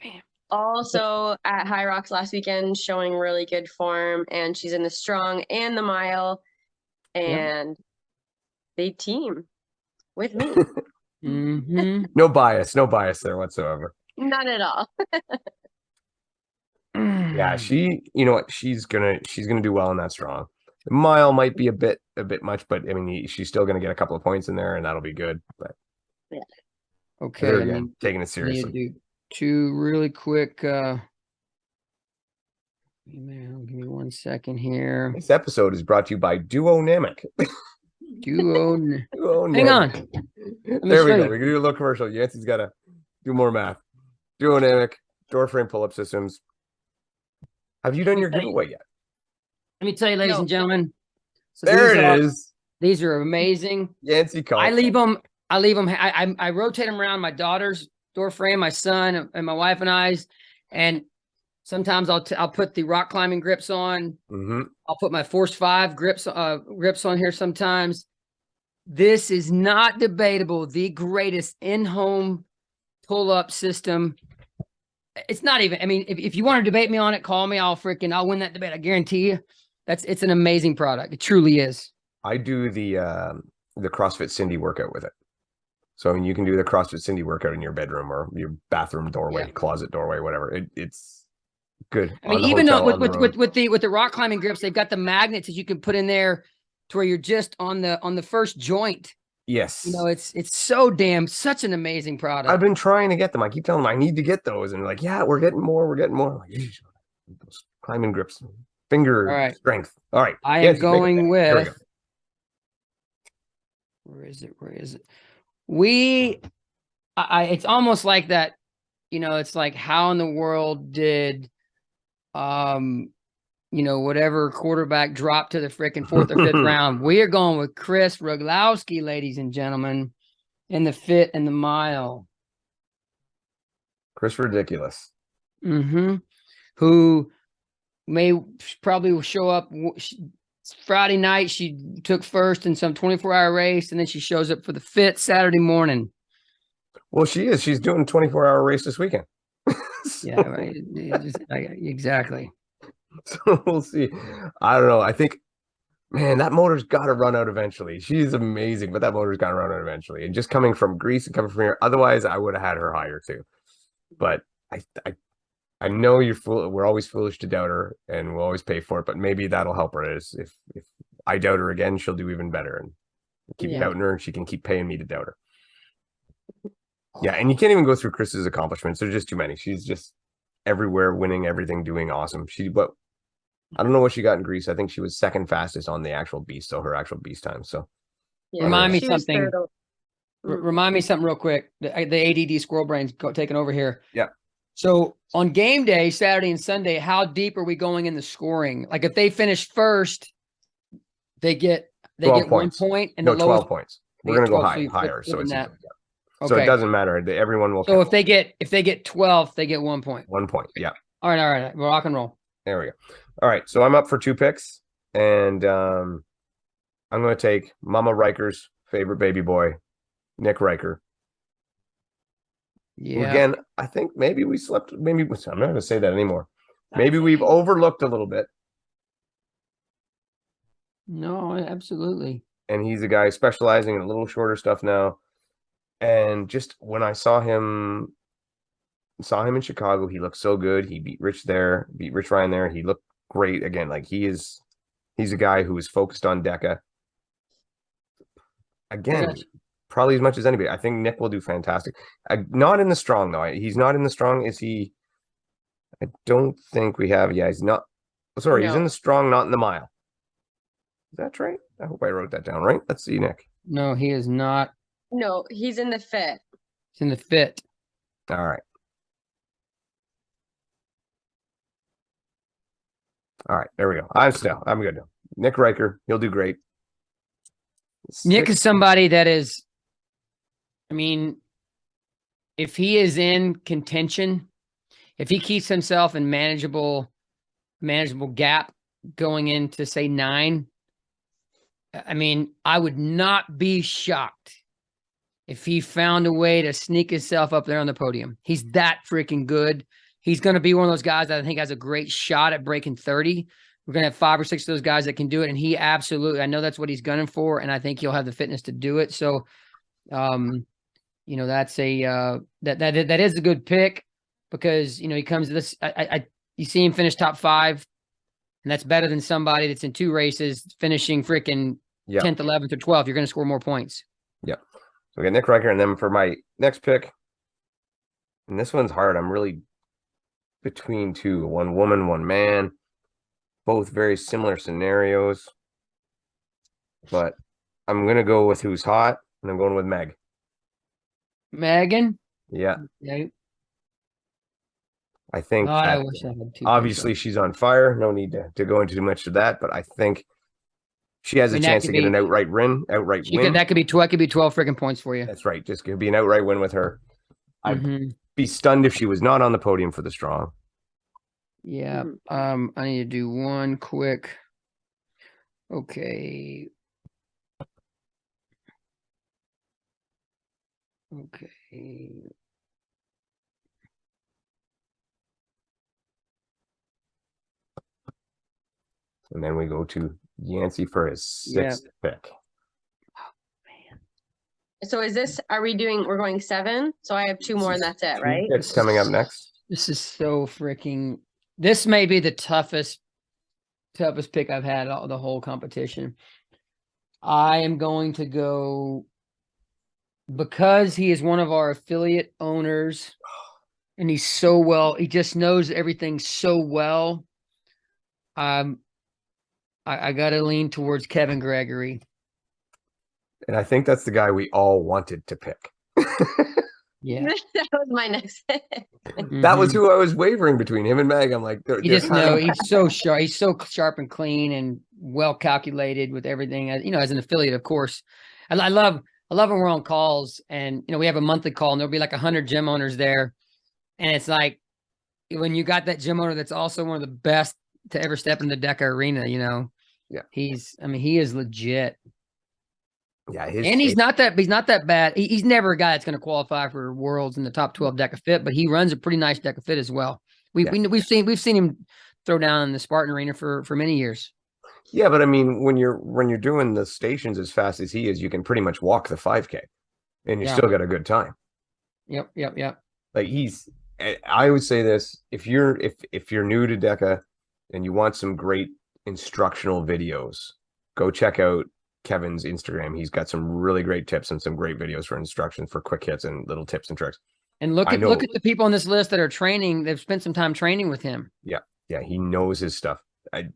Bam. Also at High Rocks last weekend, showing really good form, and she's in the strong and the mile, and they team with me. No bias there whatsoever. None at all. Yeah, she's gonna do well in that strong. The mile might be a bit much, but I mean, she's still gonna get a couple of points in there, and that'll be good. But okay, again, taking it seriously. Do two really quick. Give me 1 second here. This episode is brought to you by Duonamic. Duonamic. Hang on. There we go. We're gonna do a little commercial. Yancy's got to do more math. Duonamic door frame pull-up systems. Have you done your giveaway yet? Let me tell you, ladies and gentlemen. So there it is. These are amazing. Yancy Culp. I leave them. I rotate them around my daughter's door frame, my son and my wife and I's. And Sometimes I'll put the rock climbing grips on. Mm-hmm. I'll put my Force 5 grips on here sometimes. This is not debatable. The greatest in-home pull-up system. It's not even, I mean, if you want to debate me on it, call me. I'll win that debate. I guarantee you. It's an amazing product. It truly is. I do the CrossFit Cindy workout with it. So you can do the CrossFit Cindy workout in your bedroom or your bathroom doorway, closet doorway, whatever. It's good. I mean, even though with the rock climbing grips, they've got the magnets that you can put in there to where you're just on the first joint. Yes. You know, it's such an amazing product. I've been trying to get them. I keep telling them I need to get those. And they're like, yeah, we're getting more. I'm like, those climbing grips, finger strength. All right. I am going with, where is it? It's almost like that, you know, it's like, how in the world did, whatever quarterback dropped to the freaking 4th or 5th round? We are going with Chris Roglowski, ladies and gentlemen, in the fit and the mile. Chris Ridiculous. Mm-hmm. Who probably will show up Friday night. She took first in some 24-hour race, and then she shows up for the fit Saturday morning. Well, she's doing a 24-hour race this weekend. Yeah, right. Exactly. So we'll see. I don't know. I think, man, that motor's got to run out eventually. She's amazing, but that motor's got to run out eventually. And just coming from Greece and coming from here, otherwise I would have had her higher too. But I know we're always foolish to doubt her, and we'll always pay for it. But maybe that'll help her. If I doubt her again, she'll do even better, and keep doubting her, and she can keep paying me to doubt her. Yeah, and you can't even go through Chris's accomplishments. There's just too many. She's just everywhere, winning everything, doing awesome. But I don't know what she got in Greece. I think she was second fastest on the actual beast, so her actual beast time. So remind me something. Remind me something real quick. The ADD squirrel brain's taking over here. Yeah. So on game day, Saturday and Sunday, how deep are we going in the scoring? Like if they finish first, they get 1 point, and no, the lowest 12 points. We're gonna go higher, so it's that. So it doesn't matter. Everyone will. So if they get 12, they get 1 point. 1 point. Yeah. All right. Rock and roll. There we go. All right. So I'm up for 2 picks, and I'm going to take Mama Riker's favorite baby boy, Nick Riker. Yeah. Again, I think maybe we slept. Maybe I'm not going to say that anymore. Maybe we've overlooked a little bit. No, absolutely. And he's a guy specializing in a little shorter stuff now. And just when I saw him in Chicago, he looked so good. He beat Rich Ryan there. He looked great again. Like he's a guy who is focused on Deka. Again, probably as much as anybody. I think Nick will do fantastic. Not in the strong though. He's not in the strong. Is he? I don't think we have. Yeah, he's not. Sorry, no. He's in the strong, not in the mile. Is that right? I hope I wrote that down right. Let's see, Nick. No, he is not. No, he's in the fit. He's in the fit. All right. All right, there we go. I'm good now. Nick Riker, he'll do great. Nick is somebody that is, I mean, if he is in contention, if he keeps himself in manageable gap going into say 9, I mean, I would not be shocked if he found a way to sneak himself up there on the podium. He's that freaking good. He's going to be one of those guys that I think has a great shot at breaking 30. We're going to have 5 or 6 of those guys that can do it. And he absolutely, I know that's what he's gunning for. And I think he'll have the fitness to do it. So, that's that is a good pick because, he comes to this, you see him finish top 5 and that's better than somebody that's in 2 races finishing freaking 10th, 11th or 12th. You're going to score more points. Yeah. So we got Nick Riker. And then for my next pick, and this one's hard. I'm really between 2, one woman, one man, both very similar scenarios, but I'm going to go with who's hot, and I'm going with Meg. Megan? Yeah. Yeah. I think I wish I had 2. Obviously she's on fire. No need to go into too much of that, but I think she has a chance to get an outright win. That could be 12 freaking points for you. That's right. Just could be an outright win with her. I'd be stunned if she was not on the podium for the strong. Yeah. I need to do one quick. Okay. Okay. And then we go to Yancy for his sixth pick. So we're going 7? So I have 2 more and that's it, right? Picks coming up next. This is so freaking, this may be the toughest pick I've had the whole competition. I am going to go, because he is one of our affiliate owners and he's so well, he just knows everything so well. I got to lean towards Kevin Gregory. And I think that's the guy we all wanted to pick. Yeah. That was my next pick. That was who I was wavering between, him and Meg. I'm like, you just know he's so sharp. He's so sharp and clean and well calculated with everything. You know, as an affiliate, of course. I love when we're on calls and, you know, we have a monthly call and there'll be like 100 gym owners there. And it's like, when you got that gym owner that's also one of the best to ever step in the Deka arena, you know. Yeah. He is legit. Yeah, and he's not that bad. He's never a guy that's going to qualify for Worlds in the top 12 Dekafit, but he runs a pretty nice Dekafit as well. We've seen him throw down in the Spartan arena for many years. Yeah, but I mean, when you're doing the stations as fast as he is, you can pretty much walk the 5K, and you still got a good time. Yep. Like I would say this: if you're new to Deka and you want some great instructional videos, go check out Kevin's Instagram. He's got some really great tips and some great videos for instruction for quick hits and little tips and tricks. And look at the people on this list that are training. They've spent some time training with him. Yeah, he knows his stuff.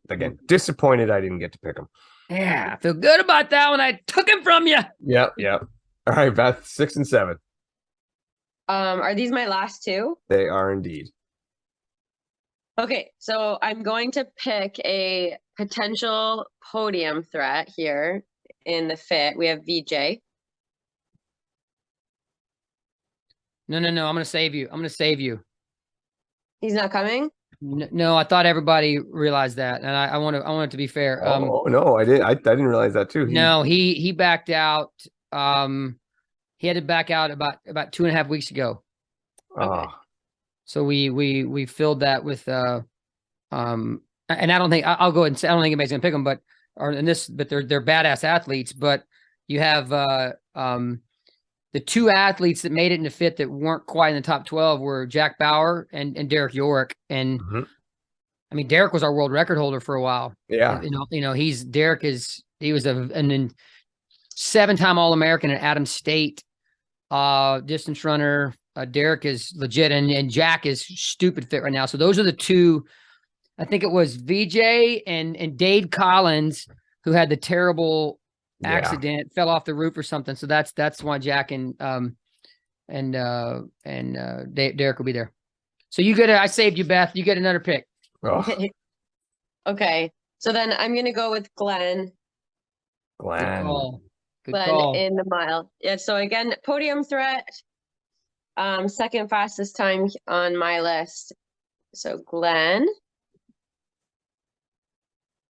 Again, disappointed I didn't get to pick him. Yeah, I feel good about that one. I took him from you. Yeah. All right, Beth, 6 and 7. Are these my last 2? They are indeed. Okay, so I'm going to pick a potential podium threat here in the fit. We have VJ. No. I'm going to save you. He's not coming? No, I thought everybody realized that, and I want it to be fair. No, I didn't realize that too. He backed out. He had to back out about 2.5 weeks ago. Okay. So we filled that with and I don't think I'll go ahead and say I don't think anybody's gonna pick them, but they're badass athletes. But you have the 2 athletes that made it in the fit that weren't quite in the top 12 were Jack Bauer and Derek York. And I mean, Derek was our world record holder for a while. Yeah. He was a 7-time All-American at Adams State distance runner. Derek is legit and Jack is stupid fit right now. So those are the 2. I think it was VJ and Dade Collins who had the terrible accident, fell off the roof or something. So that's why Jack and Derek will be there. So I saved you, Beth. You get another pick. Oh. Okay. So then I'm gonna go with Glenn. Good call. Glenn in the mile. Yeah. So again, podium threat. Second fastest time on my list. So Glenn.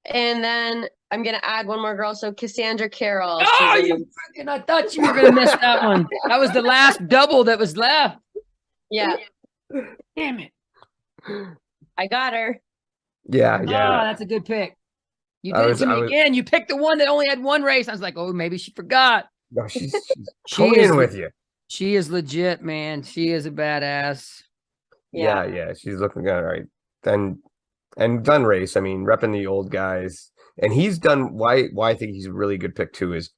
And then I'm gonna add one more girl. So Cassandra Carroll. Oh, I thought you were gonna miss that one. That was the last double that was left. Yeah. Damn it. I got her. Yeah. Oh, that's a good pick. You did it to me again. You picked the one that only had 1 race. I was like, oh, maybe she forgot. No, she's toying with you. She is legit, man. She is a badass. Yeah. She's looking good, right? And done race. I mean, repping the old guys. And he's done why I think he's a really good pick too is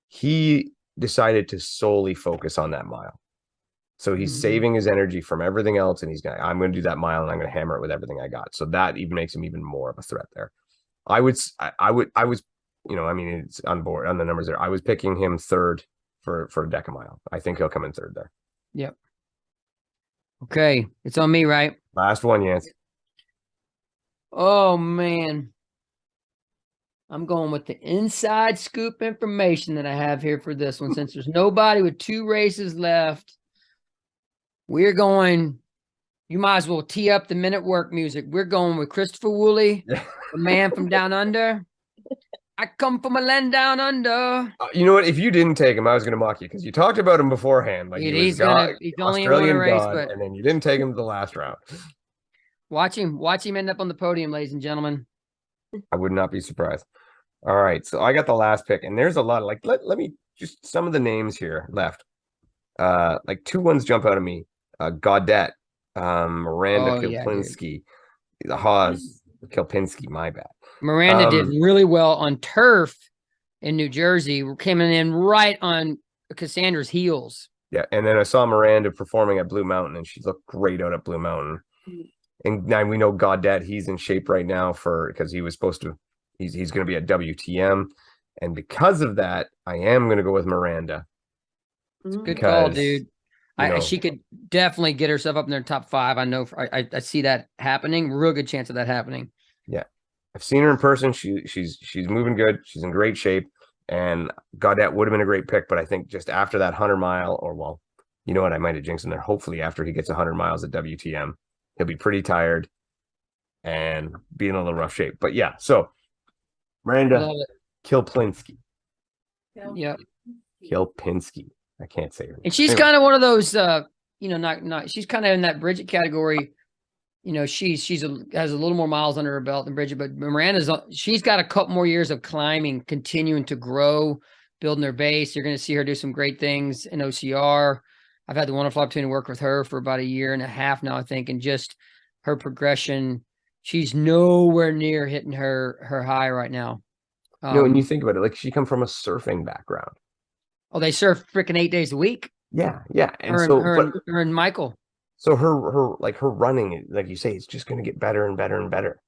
he decided to solely focus on that mile. So he's saving his energy from everything else, and I'm going to do that mile, and I'm going to hammer it with everything I got. So that even makes him even more of a threat there. I was, you know, I mean, it's on board on the numbers there. I was picking him 3rd for a Deka mile. I think he'll come in 3rd there. Yep. Okay, it's on me, right? Last one, Yancy. Oh man, I'm going with the inside scoop information that I have here for this one. Since there's nobody with 2 races left, we're going You might as well tee up the Men at Work music. We're going with Christopher Woolley, the man from down under. I come from a land down under. You know what? If you didn't take him, I was going to mock you because you talked about him beforehand. Like Dude, he was he's only in one Australian race, god, but and then you didn't take him to the last round. watch him end up on the podium, ladies and gentlemen. I would not be surprised. All right, so I got the last pick, and there's a lot of like let me just some of the names here left. Like two ones jump out at me. Gaudette, Miranda Kilpinski, the Haas Kilpinski, my bad. Miranda did really well on turf in New Jersey, coming in right on Cassandra's heels. Yeah, and then I saw Miranda performing at Blue Mountain, and she looked great out at Blue Mountain. And now we know Gaudette, he's in shape right now because he was supposed to. He's going to be at WTM, and because of that, I am going to go with Miranda. Good call, dude. She could definitely get herself up in their top 5. I know. I see that happening. Real good chance of that happening. Yeah, I've seen her in person. She's moving good. She's in great shape, and Gaudette would have been a great pick. But I think just after that 100-mile, or well, you know what, I might have jinxed him there. Hopefully, after he gets 100 miles at WTM, he'll be pretty tired and be in a little rough shape. But yeah, so Miranda Kilpinski. Yep. Kilpinski. I can't say her name. And she's kind of one of those, she's kind of in that Bridget category. You know, has a little more miles under her belt than Bridget, but she's got a couple more years of climbing, continuing to grow, building her base. You're going to see her do some great things in OCR. I've had the wonderful opportunity to work with her for about a year and a half now, I think, and just her progression. She's nowhere near hitting her high right now. When you think about it, like she come from a surfing background. Oh, they surf freaking 8 days a week. Yeah. And her and Michael. So her running, like you say, it's just going to get better and better and better.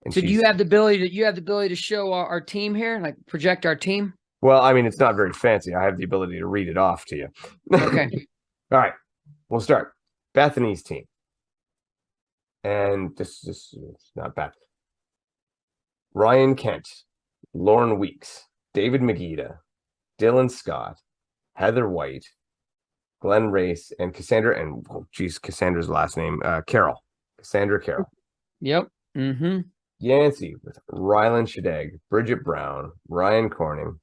And so do you have the ability to show our team here, like project our team? Well, I mean, it's not very fancy. I have the ability to read it off to you. Okay. All right. We'll start. Bethany's team. And this is not bad. Ryan Kent, Lauren Weeks, David Magida, Dylan Scott, Heather White, Glenn Race, and Cassandra, and Cassandra's last name, Carroll. Cassandra Carroll. Yep. Mm-hmm. Yancy with Rylan Shadegg, Bridget Brown, Ryan Corning,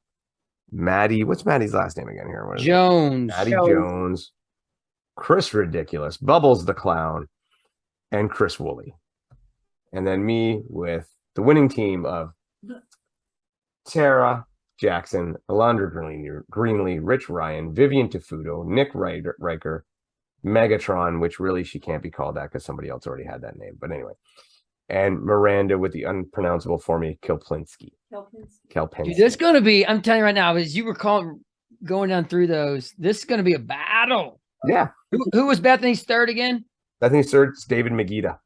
Maddie. What's Maddie's last name again here? What is Jones. Maddie Jones, Chris Ridiculous, Bubbles the Clown, and Chris Woolley. And then me with the winning team of Tara Jackson, Alondra Greenlee, Rich Ryan, Vivian Tafuto, Nick Riker, Megatron, which really she can't be called that because somebody else already had that name. But anyway. And Miranda with the unpronounceable for me, Kilpinski. Dude, this is going to be, I'm telling you right now, as you were going down through those, this is going to be a battle. Yeah. Who was Bethany's third again? Bethany's third is David Magida.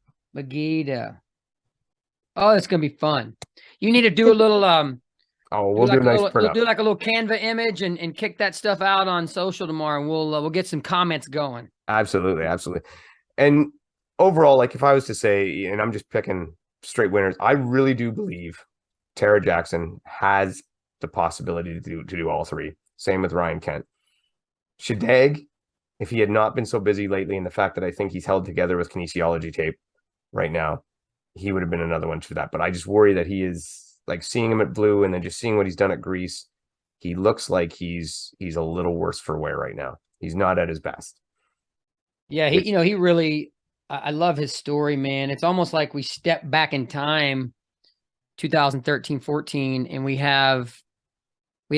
Oh, it's going to be fun. You need to do a little, we'll do a nice printout. We'll do like a little Canva image and kick that stuff out on social tomorrow, and we'll get some comments going. Absolutely. And overall, like if I was to say, and I'm just picking straight winners, I really do believe Tara Jackson has the possibility to do all three. Same with Ryan Kent. Shadegg, if he had not been so busy lately, and the fact that I think he's held together with kinesiology tape right now, he would have been another one to that. But I just worry that he is like seeing him at Blue and then just seeing what he's done at Greece. He looks like he's a little worse for wear right now. He's not at his best. Yeah, he really. I love his story, man. It's almost like we step back in time, 2013-14, and we have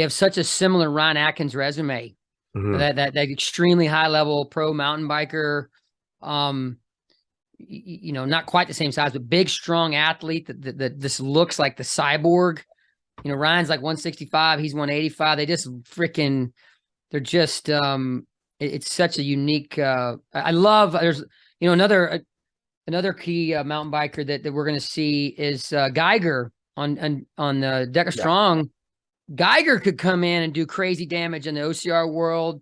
such a similar Ryan Atkins resume. Mm-hmm. That extremely high level pro mountain biker, not quite the same size, but big, strong athlete that this looks like the cyborg. Ryan's like 165, he's 185. They just freaking, they're just, it's such a unique, I love, there's, another key mountain biker that we're going to see is Geiger on Deka Strong. Geiger could come in and do crazy damage in the OCR world,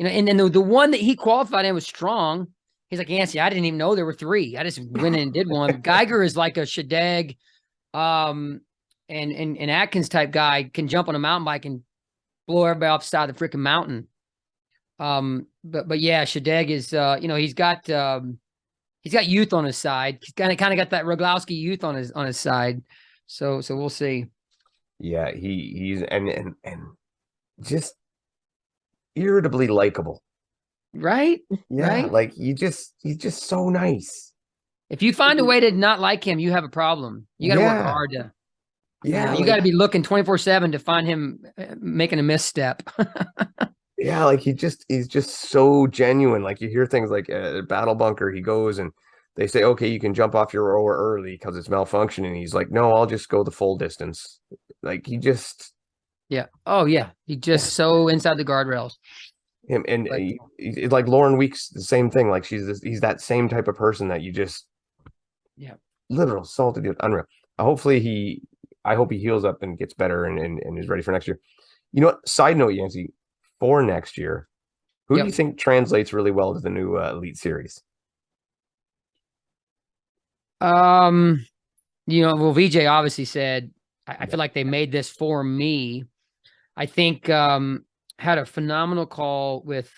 and then the one that he qualified in was Strong. He's like, Yancy, I didn't even know there were three. I just went in and did one. Geiger is like a Shadegg, and Atkins type guy, can jump on a mountain bike and blow everybody off the side of the freaking mountain. But yeah, Shadeg is he's got youth on his side. He's kind of got that Roglowski youth on his side. So we'll see. Yeah, he's and just irritably likable. Right? Yeah, Right? like he's just so nice. If you find a way to not like him, you have a problem. You got to work Yeah. hard to, Yeah, you like got to be looking 24/7 to find him making a misstep. yeah, like he's just so genuine. Like you hear things like at Battle Bunker, he goes and they say, okay, you can jump off your rower early because it's malfunctioning. He's like, no, I'll just go the full distance. Like he just Yeah. Oh yeah. He just so inside the guardrails. him and But he's like Lauren Weeks, the same thing. Like he's that same type of person that you just yeah. literal salted, unreal. Hopefully I hope he heals up and gets better and is ready for next year. You know what? Side note, Yancy, for next year, who do you Yep. think translates really well to the new Elite Series? Well, VJ obviously said, I feel like they made this for me. I think had a phenomenal call with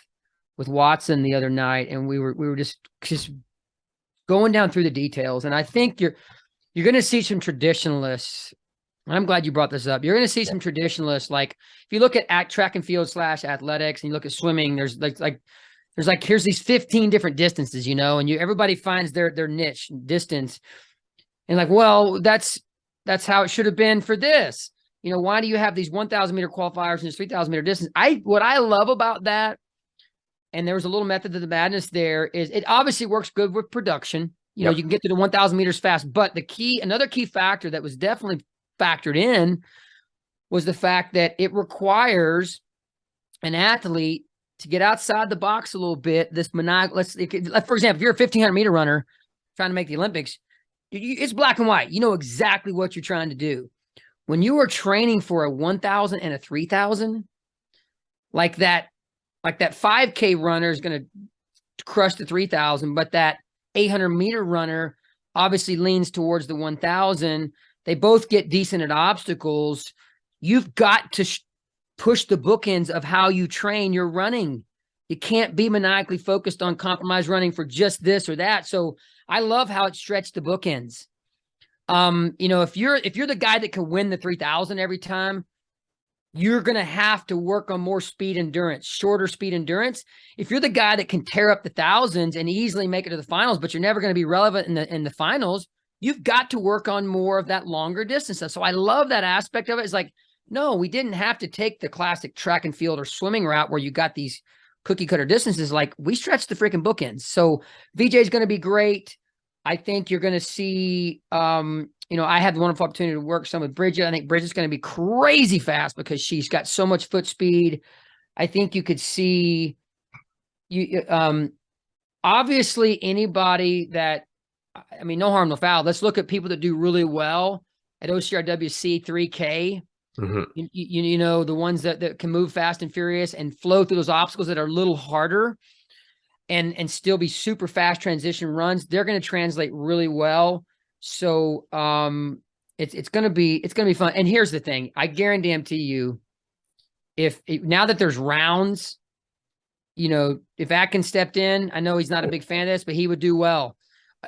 Watson the other night, and we were just going down through the details. And I think you're going to see some traditionalists. I'm glad you brought this up. You're going to see some traditionalists. Like if you look at track and field / athletics, and you look at swimming, there's here's these 15 different distances, and everybody finds their niche distance, and like, well, that's how it should have been for this. Why do you have these 1,000 meter qualifiers and this 3,000 meter distance? What I love about that, and there was a little method to the madness there, is it obviously works good with production. You can get to the 1,000 meters fast, but another key factor that was definitely factored in was the fact that it requires an athlete to get outside the box a little bit. For example, if you're a 1,500 meter runner trying to make the Olympics, it's black and white. You know exactly what you're trying to do. When you are training for a 1,000 and a 3,000, like that 5K runner is going to crush the 3,000, but that 800 meter runner obviously leans towards the 1,000. They both get decent at obstacles. You've got to push the bookends of how you train your running. You can't be maniacally focused on compromise running for just this or that. So I love how it stretched the bookends. If you're the guy that can win the 3,000 every time, you're going to have to work on more speed endurance, shorter speed endurance. If you're the guy that can tear up the thousands and easily make it to the finals, but you're never going to be relevant in the finals, you've got to work on more of that longer distance. So I love that aspect of it. It's like, no, we didn't have to take the classic track and field or swimming route where you got these cookie cutter distances. Like we stretched the freaking bookends. So VJ is going to be great. I think you're going to see, I had the wonderful opportunity to work some with Bridget. I think Bridget's going to be crazy fast because she's got so much foot speed. I think you could see obviously anybody that, no harm, no foul. Let's look at people that do really well at OCRWC 3K. Mm-hmm. The ones that can move fast and furious and flow through those obstacles that are a little harder and still be super fast transition runs. They're going to translate really well. So it's going to be fun. And here's the thing. I guarantee you, now that there's rounds, if Atkins stepped in, I know he's not a big fan of this, but he would do well.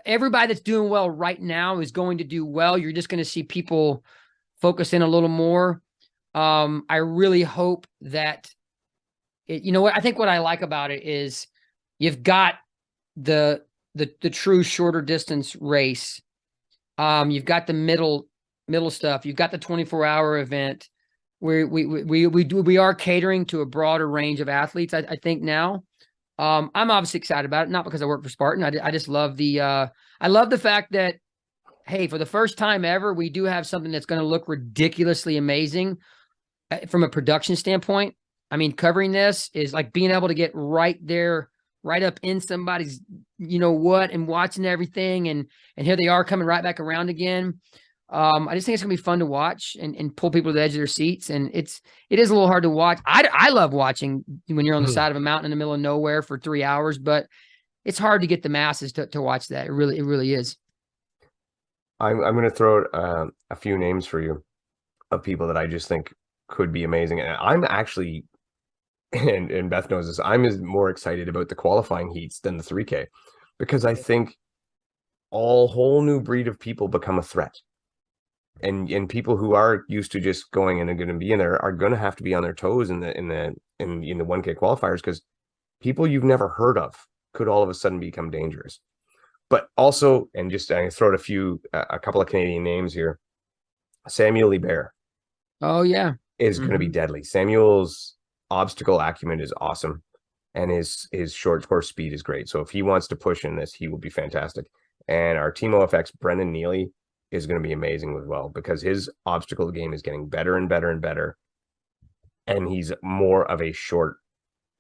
Everybody that's doing well right now is going to do well. You're just going to see people focus in a little more. I really hope that I think what I like about it is you've got the true shorter distance race. You've got the middle stuff. You've got the 24-hour event where we are catering to a broader range of athletes. I think now. I'm obviously excited about it, not because I work for Spartan. I just love I love the fact that, hey, for the first time ever, we do have something that's going to look ridiculously amazing from a production standpoint. Covering this is like being able to get right there, right up in somebody's, and watching everything. And here they are coming right back around again. I just think it's gonna be fun to watch and pull people to the edge of their seats. And it is a little hard to watch. I love watching when you're on the side of a mountain in the middle of nowhere for 3 hours, but it's hard to get the masses to watch that. It really is. I'm going to throw out a few names for you of people that I just think could be amazing. And I'm actually and Beth knows this, I'm more excited about the qualifying heats than the 3K, because I think all whole new breed of people become a threat. And people who are used to just going and are going to be in there are going to have to be on their toes in the 1K qualifiers, because people you've never heard of could all of a sudden become dangerous. But also, and just I throw out a couple of Canadian names here. Samuel Libert. Oh yeah, is going to be deadly. Samuel's obstacle acumen is awesome, and his short course speed is great. So if he wants to push in this, he will be fantastic. And our Team OFX Brendan Neely is going to be amazing as well, because his obstacle game is getting better and better and better, and he's more of a short,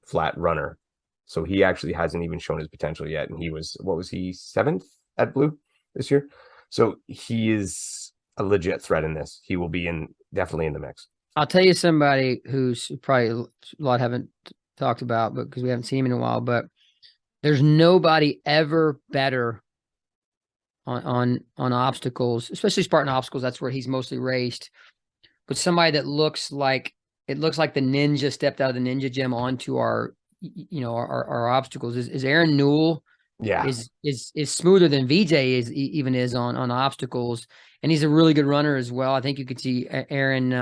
flat runner. So he actually hasn't even shown his potential yet. And he was, what was he, 7th at Blue this year? So he is a legit threat in this. He will be definitely in the mix. I'll tell you somebody who's probably a lot haven't talked about, but because we haven't seen him in a while, but there's nobody ever better on obstacles, especially Spartan obstacles. That's where he's mostly raced. But somebody that looks like the ninja stepped out of the ninja gym onto our obstacles is Aaron Newell. Yeah, is smoother than VJ is on obstacles, and he's a really good runner as well. I think you could see Aaron.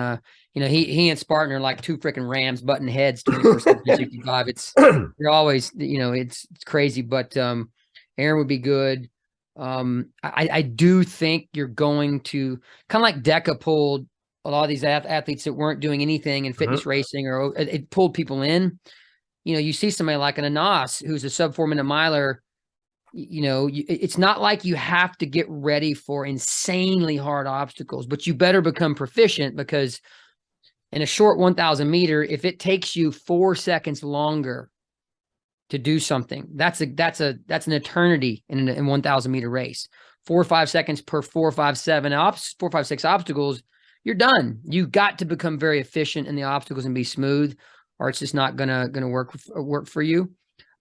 He and Spartan are like two freaking Rams button heads 24/7, It's you're always it's crazy, but Aaron would be good. I do think you're going to kind of like Deka pulled a lot of these athletes that weren't doing anything in fitness racing, or it pulled people in. You see somebody like an Anas who's a sub 4 minute miler. It's not like you have to get ready for insanely hard obstacles, but you better become proficient, because in a short 1,000 meter, if it takes you 4 seconds longer to do something, that's an eternity in a 1,000 meter race. 4 or 5 seconds per 4, 5, 7 4, 5, 6 obstacles, you're done. You got to become very efficient in the obstacles and be smooth, or it's just not gonna work for you.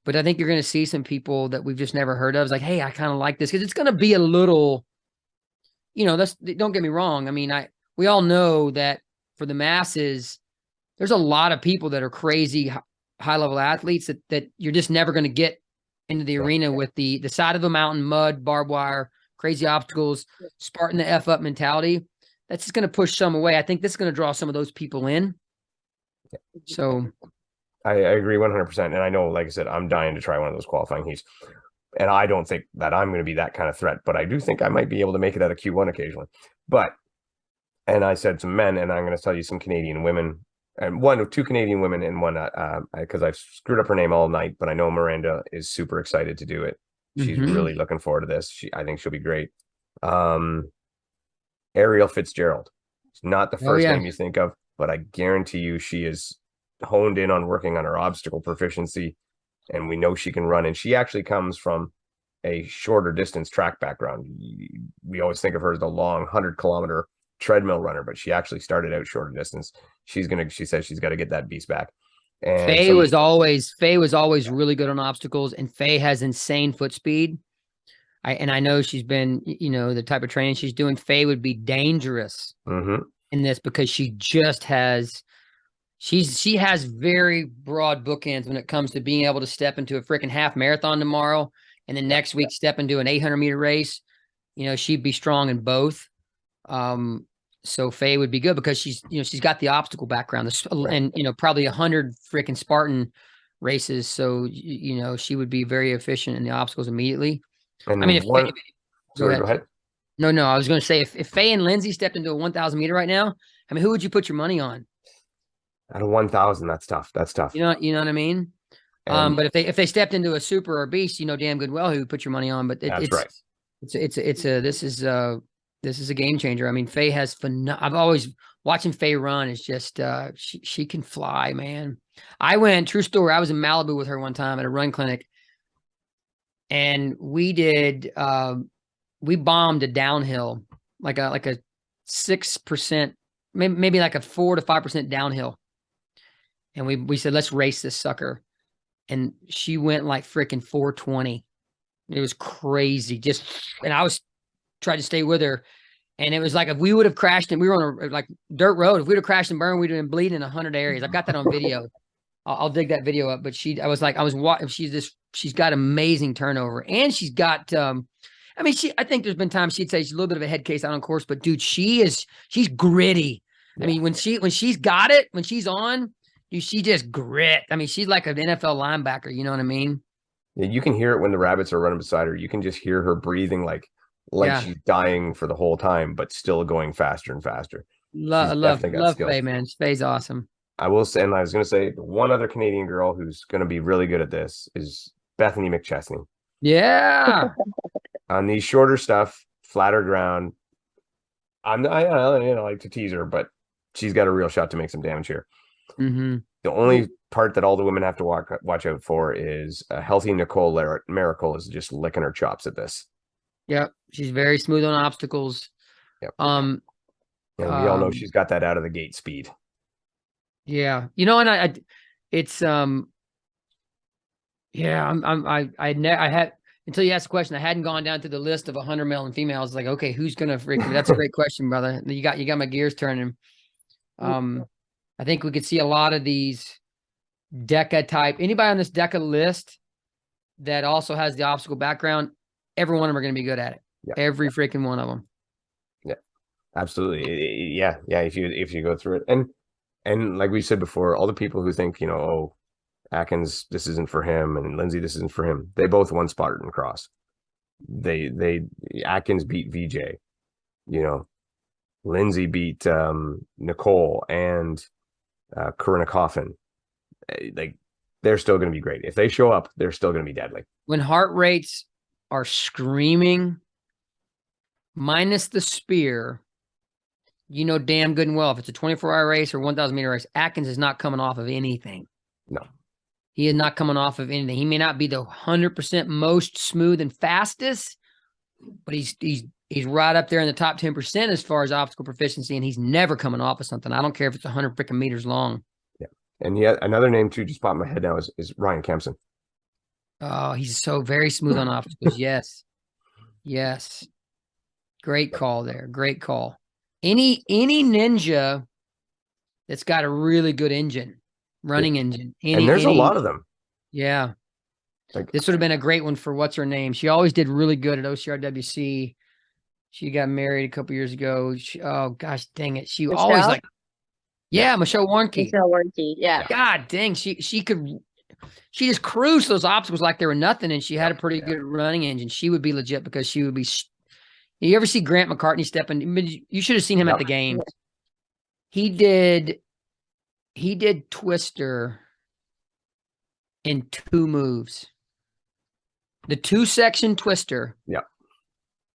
But I think you're going to see some people that we've just never heard of. It's like, hey, I kind of like this, because it's going to be a little, don't get me wrong. I mean, we all know that for the masses, there's a lot of people that are crazy high level athletes that you're just never going to get into the arena with the side of the mountain, mud, barbed wire, crazy obstacles, Spartan the F up mentality. That's just going to push some away. I think this is going to draw some of those people in. So I agree 100%. And I know, like I said, I'm dying to try one of those qualifying heats. And I don't think that I'm going to be that kind of threat, but I do think I might be able to make it at a Q1 occasionally. And I said some men, and I'm going to tell you some Canadian women, and two Canadian women, and one, because I've screwed up her name all night, but I know Miranda is super excited to do it. She's really looking forward to this. I think she'll be great. Ariel Fitzgerald. It's not the first name you think of, but I guarantee you she is honed in on working on her obstacle proficiency, and we know she can run. And she actually comes from a shorter distance track background. We always think of her as the long 100-kilometer treadmill runner, but she actually started out shorter distance. She says she's got to get that beast back. And Faye was always really good on obstacles, and Faye has insane foot speed. I know she's been, the type of training she's doing. Faye would be dangerous in this, because she just has, she has very broad bookends when it comes to being able to step into a freaking half marathon tomorrow, and then next week step into an 800-meter race. She'd be strong in both. So Faye would be good, because she's got the obstacle background, and probably 100 freaking Spartan races. So she would be very efficient in the obstacles immediately. And I mean, go ahead. No, I was going to say, if Faye and Lindsay stepped into a 1,000 meter right now, I mean, who would you put your money on? At a 1,000, that's tough. That's tough. You know what I mean? But if they stepped into a super or beast, damn good well who would put your money on. But that's right. This is a game changer. I mean, Faye has I've always watching Faye run is just she can fly, man. True story. I was in Malibu with her one time at a run clinic, and we bombed a downhill, like a 6%, maybe like a 4 to 5% downhill. And we said, let's race this sucker. And she went like freaking 420. It was crazy. And I was trying to stay with her. And it was like, if we would have crashed and we were on a like dirt road, if we would have crashed and burned, we'd have been bleeding in 100 areas. I've got that on video. I'll dig that video up. But I was watching. She's got amazing turnover, and she's got. I mean, I think there's been times she'd say she's a little bit of a head case out on course, but dude, she's gritty. Yeah. I mean, when she's got it, when she's on, dude, she just grit. I mean, she's like an NFL linebacker. You know what I mean? Yeah, you can hear it when the rabbits are running beside her. You can just hear her breathing like she's dying for the whole time, but still going faster and faster. Love Faye, man. Faye's awesome. I will say, and I was going to say, one other Canadian girl who's going to be really good at this is Bethany McChesney. Yeah. On these shorter stuff, flatter ground, I like to tease her, but she's got a real shot to make some damage here. Mm-hmm. The only part that all the women have to watch out for is a healthy Nicole Miracle is just licking her chops at this. Yep, she's very smooth on obstacles. Yep. And we all know she's got that out of the gate speed. Yeah, you know, and I had until you asked the question, I hadn't gone down through the list of 100 male and females. Like, okay, who's gonna freaking? That's a great question, brother. You got my gears turning. I think we could see a lot of these Deka type. Anybody on this Deka list that also has the obstacle background, every one of them are going to be good at it. Yeah. Every freaking one of them. Yeah, absolutely. Yeah. If you go through it, and like we said before, all the people who think, oh, Atkins, this isn't for him, and Lindsay, this isn't for him. They both won Spartan Cross. Atkins beat VJ. Lindsay beat Nicole and Corinna Coffin. Like, they're still going to be great. If they show up, they're still going to be deadly. When heart rates are screaming, minus the spear, damn good and well, if it's a 24-hour race or 1,000-meter race, Atkins is not coming off of anything. No. He is not coming off of anything. He may not be the 100% most smooth and fastest, but he's right up there in the top 10% as far as obstacle proficiency, and he's never coming off of something. I don't care if it's 100 freaking meters long. Yeah. And yet another name too just popped in my head now is Ryan Kempson. Oh, he's so very smooth on obstacles. Yes. Great call there. Great call. Any ninja that's got a really good running engine. And there's a lot of them. Yeah. This would have been a great one for what's her name. She always did really good at OCRWC. She got married a couple years ago. Oh gosh, dang it. She Michelle? Always Michelle Warnke. Yeah. God dang, she just cruised those obstacles like they were nothing, and she had a pretty good running engine. She would be legit because she would be. You ever see Grant McCartney stepping? You should have seen him at the games. He did Twister in 2 moves. The 2-section Twister. Yeah.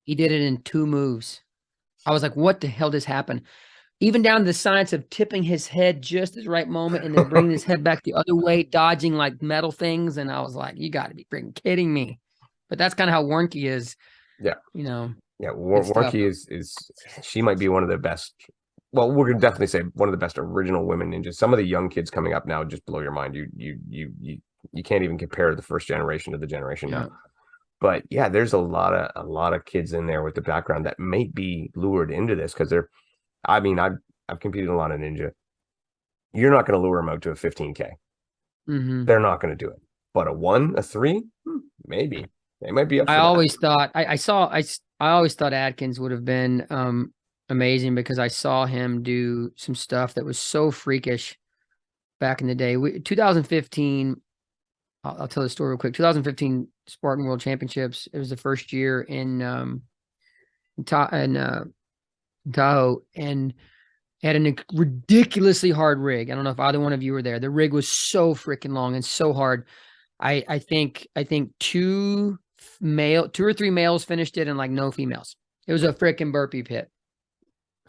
He did it in 2 moves. I was like, what the hell just happened? Even down to the science of tipping his head just at the right moment and then bringing his head back the other way, dodging like metal things. And I was like, you got to be freaking kidding me. But that's kind of how Warnke is. Yeah. Yeah, Warnke is she might be one of the best. Well, we're gonna definitely say one of the best original women ninjas. Some of the young kids coming up now just blow your mind. You can't even compare the first generation to the generation now. But yeah, there's a lot of kids in there with the background that may be lured into this because I've competed a lot in ninja. You're not going to lure them out to a 15K. Mm-hmm. They're not going to do it. But a 1, a 3, maybe they might be up. I always thought I always thought Atkins would have been amazing because I saw him do some stuff that was so freakish back in the day. 2015. I'll tell the story real quick. 2015 Spartan World Championships. It was the first year in Tahoe, and had a ridiculously hard rig. I don't know if either one of you were there. The rig was so freaking long and so hard. I think 2 or 3 males finished it and like no females. It was a freaking burpee pit.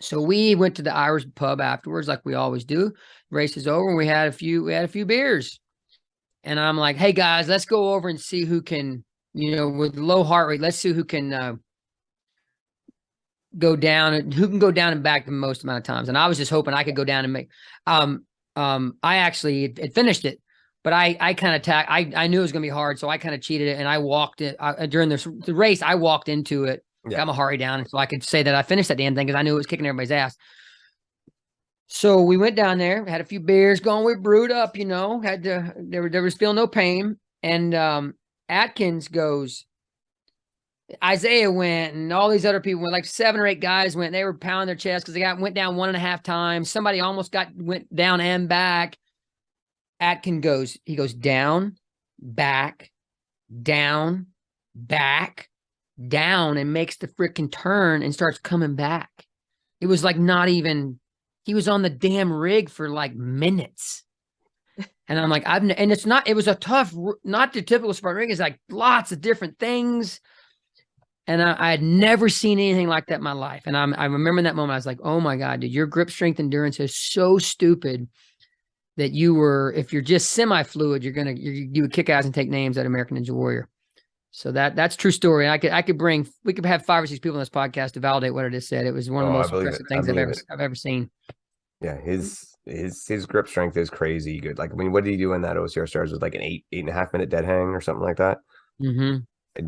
So we went to the Irish pub afterwards, like we always do. Race is over, and we had a few beers. And I'm like, hey guys, let's go over and see who can, with low heart rate, let's see who can go down and back the most amount of times. And I was just hoping I could go down and make I actually had finished it, but I kind of I knew it was gonna be hard, so I kind of cheated it, and I walked it during the race. I walked into it, got my heart rate down, so I could say that I finished that damn thing because I knew it was kicking everybody's ass. So we went down there, had a few beers going. We brewed up, there was still no pain. And Atkins goes, Isaiah went, and all these other people went, like 7 or 8 guys went. They were pounding their chest because went down 1.5 times. Somebody almost went down and back. Atkins goes, he goes down, back, down, back, down, and makes the freaking turn and starts coming back. It was like not even, he was on the damn rig for like minutes. And I'm like, it was a tough, not the typical Spartan rig. It's like lots of different things. And I had never seen anything like that in my life. And I remember in that moment, I was like, oh my God, dude, your grip strength endurance is so stupid that if you're just semi-fluid, you would kick ass and take names at American Ninja Warrior. So that's true story. We could have 5 or 6 people on this podcast to validate what I just said. It was one of the most impressive things I've ever seen. Yeah, his grip strength is crazy good. Like, I mean, what did he do in that OCR stars? Was like an 8.5 minute dead hang or something like that. Mm-hmm.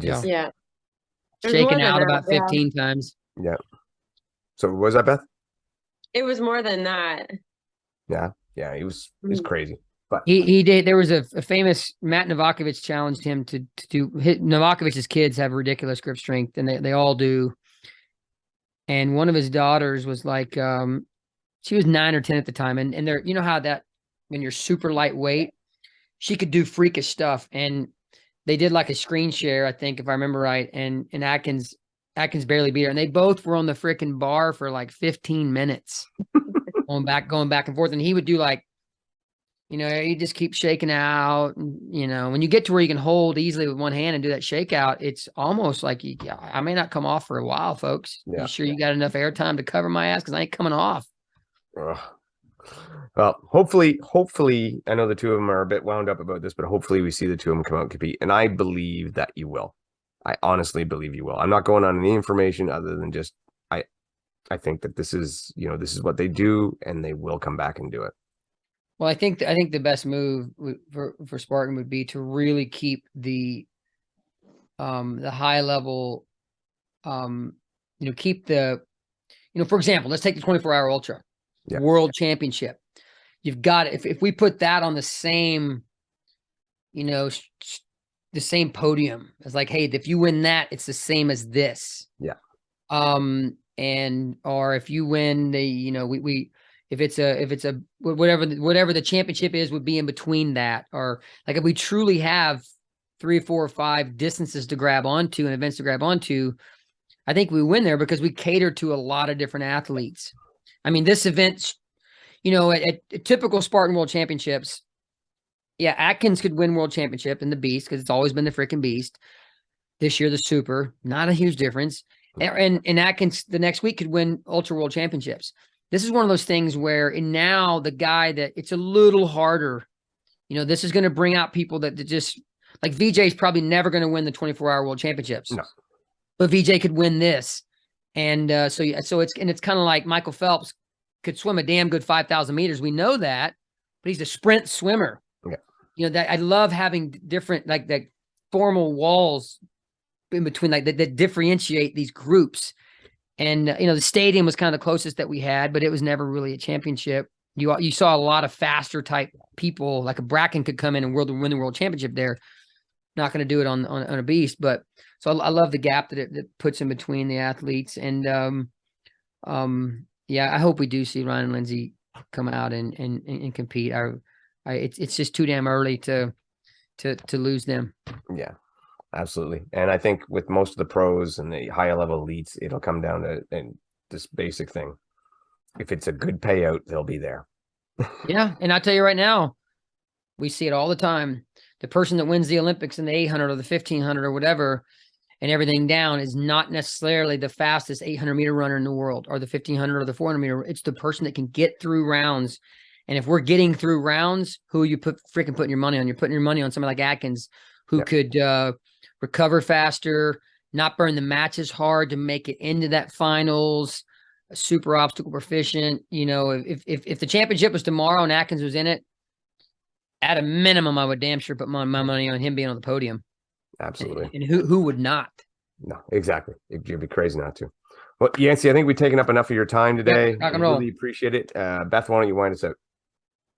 Yeah. Shaking out about 15 times. Yeah. So was that, Beth? It was more than that. Yeah. He was crazy. But he did. There was a famous Matt Novakovic challenged him to do. Novakovic's kids have ridiculous grip strength, and they all do. And one of his daughters was like, she was 9 or 10 at the time, and they're, you know how that when you're super lightweight, she could do freakish stuff. And they did like a screen share, I think, if I remember right. And Atkins barely beat her, and they both were on the freaking bar for like 15 minutes, going back and forth. And he would do like, you just keep shaking out. And, when you get to where you can hold easily with one hand and do that shakeout, it's almost like I may not come off for a while, folks. Yeah. You sure you got enough air time to cover my ass? Because I ain't coming off. Well, hopefully, I know the two of them are a bit wound up about this, but hopefully we see the two of them come out and compete. And I believe that you will. I honestly believe you will. I'm not going on any information other than just, I think that this is what they do, and they will come back and do it. Well, I think the best move for Spartan would be to really keep the high level, keep the, for example, let's take the 24-hour ultra world championship. You've got it. If we put that on the same, the same podium as like, hey, if you win that, it's the same as this. Yeah. Or if you win the, if it's a whatever the championship is, would be in between that. Or like if we truly have 3, 4, or 5 distances to grab onto and events to grab onto, I think we win there because we cater to a lot of different athletes. I mean, this event, at typical Spartan World Championships, yeah, Atkins could win World Championship in the Beast because it's always been the freaking Beast. This year, the Super, not a huge difference. And Atkins the next week could win Ultra World Championships. This is one of those things where now the guy that it's a little harder, this is going to bring out people that just like VJ is probably never going to win the 24-hour World Championships. No. But VJ could win this. And so it's kind of like Michael Phelps could swim a damn good 5,000 meters. We know that, but he's a sprint swimmer. Yeah. That I love having different, like that formal walls in between, like that differentiate these groups. And, the stadium was kind of the closest that we had, but it was never really a championship. You saw a lot of faster type people, like a Bracken could come in and win the world championship there. Not going to do it on a Beast, but so I love the gap that it puts in between the athletes. And, yeah, I hope we do see Ryan and Lindsay come out and compete. It's just too damn early to lose them. Yeah. Absolutely. And I think with most of the pros and the higher level elites, it'll come down to this basic thing. If it's a good payout, they'll be there. Yeah. And I'll tell you right now, we see it all the time. The person that wins the Olympics in the 800 or the 1500 or whatever, and everything down is not necessarily the fastest 800 meter runner in the world or the 1500 or the 400 meter. It's the person that can get through rounds. And if we're getting through rounds, who you putting your money on? You're putting your money on somebody like Atkins, who could recover faster, not burn the matches hard to make it into that finals, super obstacle proficient. If the championship was tomorrow and Atkins was in it, at a minimum, I would damn sure put my money on him being on the podium. Absolutely. And who would not? No, exactly. You'd be crazy not to. Well, Yancy, I think we've taken up enough of your time today. Rock and I roll. really appreciate it. Beth, why don't you wind us out?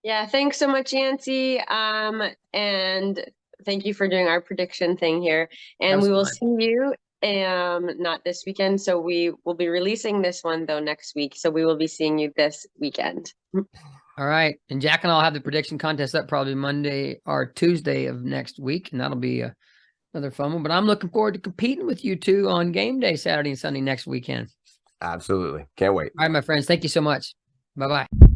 Yeah, thanks so much, Yancy. And thank you for doing our prediction thing here. And we will see you not this weekend. So we will be releasing this one though next week. So we will be seeing you this weekend. All right. And Jack and I'll have the prediction contest up probably Monday or Tuesday of next week. And that'll be another fun one. But I'm looking forward to competing with you two on game day, Saturday and Sunday next weekend. Absolutely. Can't wait. All right, my friends. Thank you so much. Bye-bye.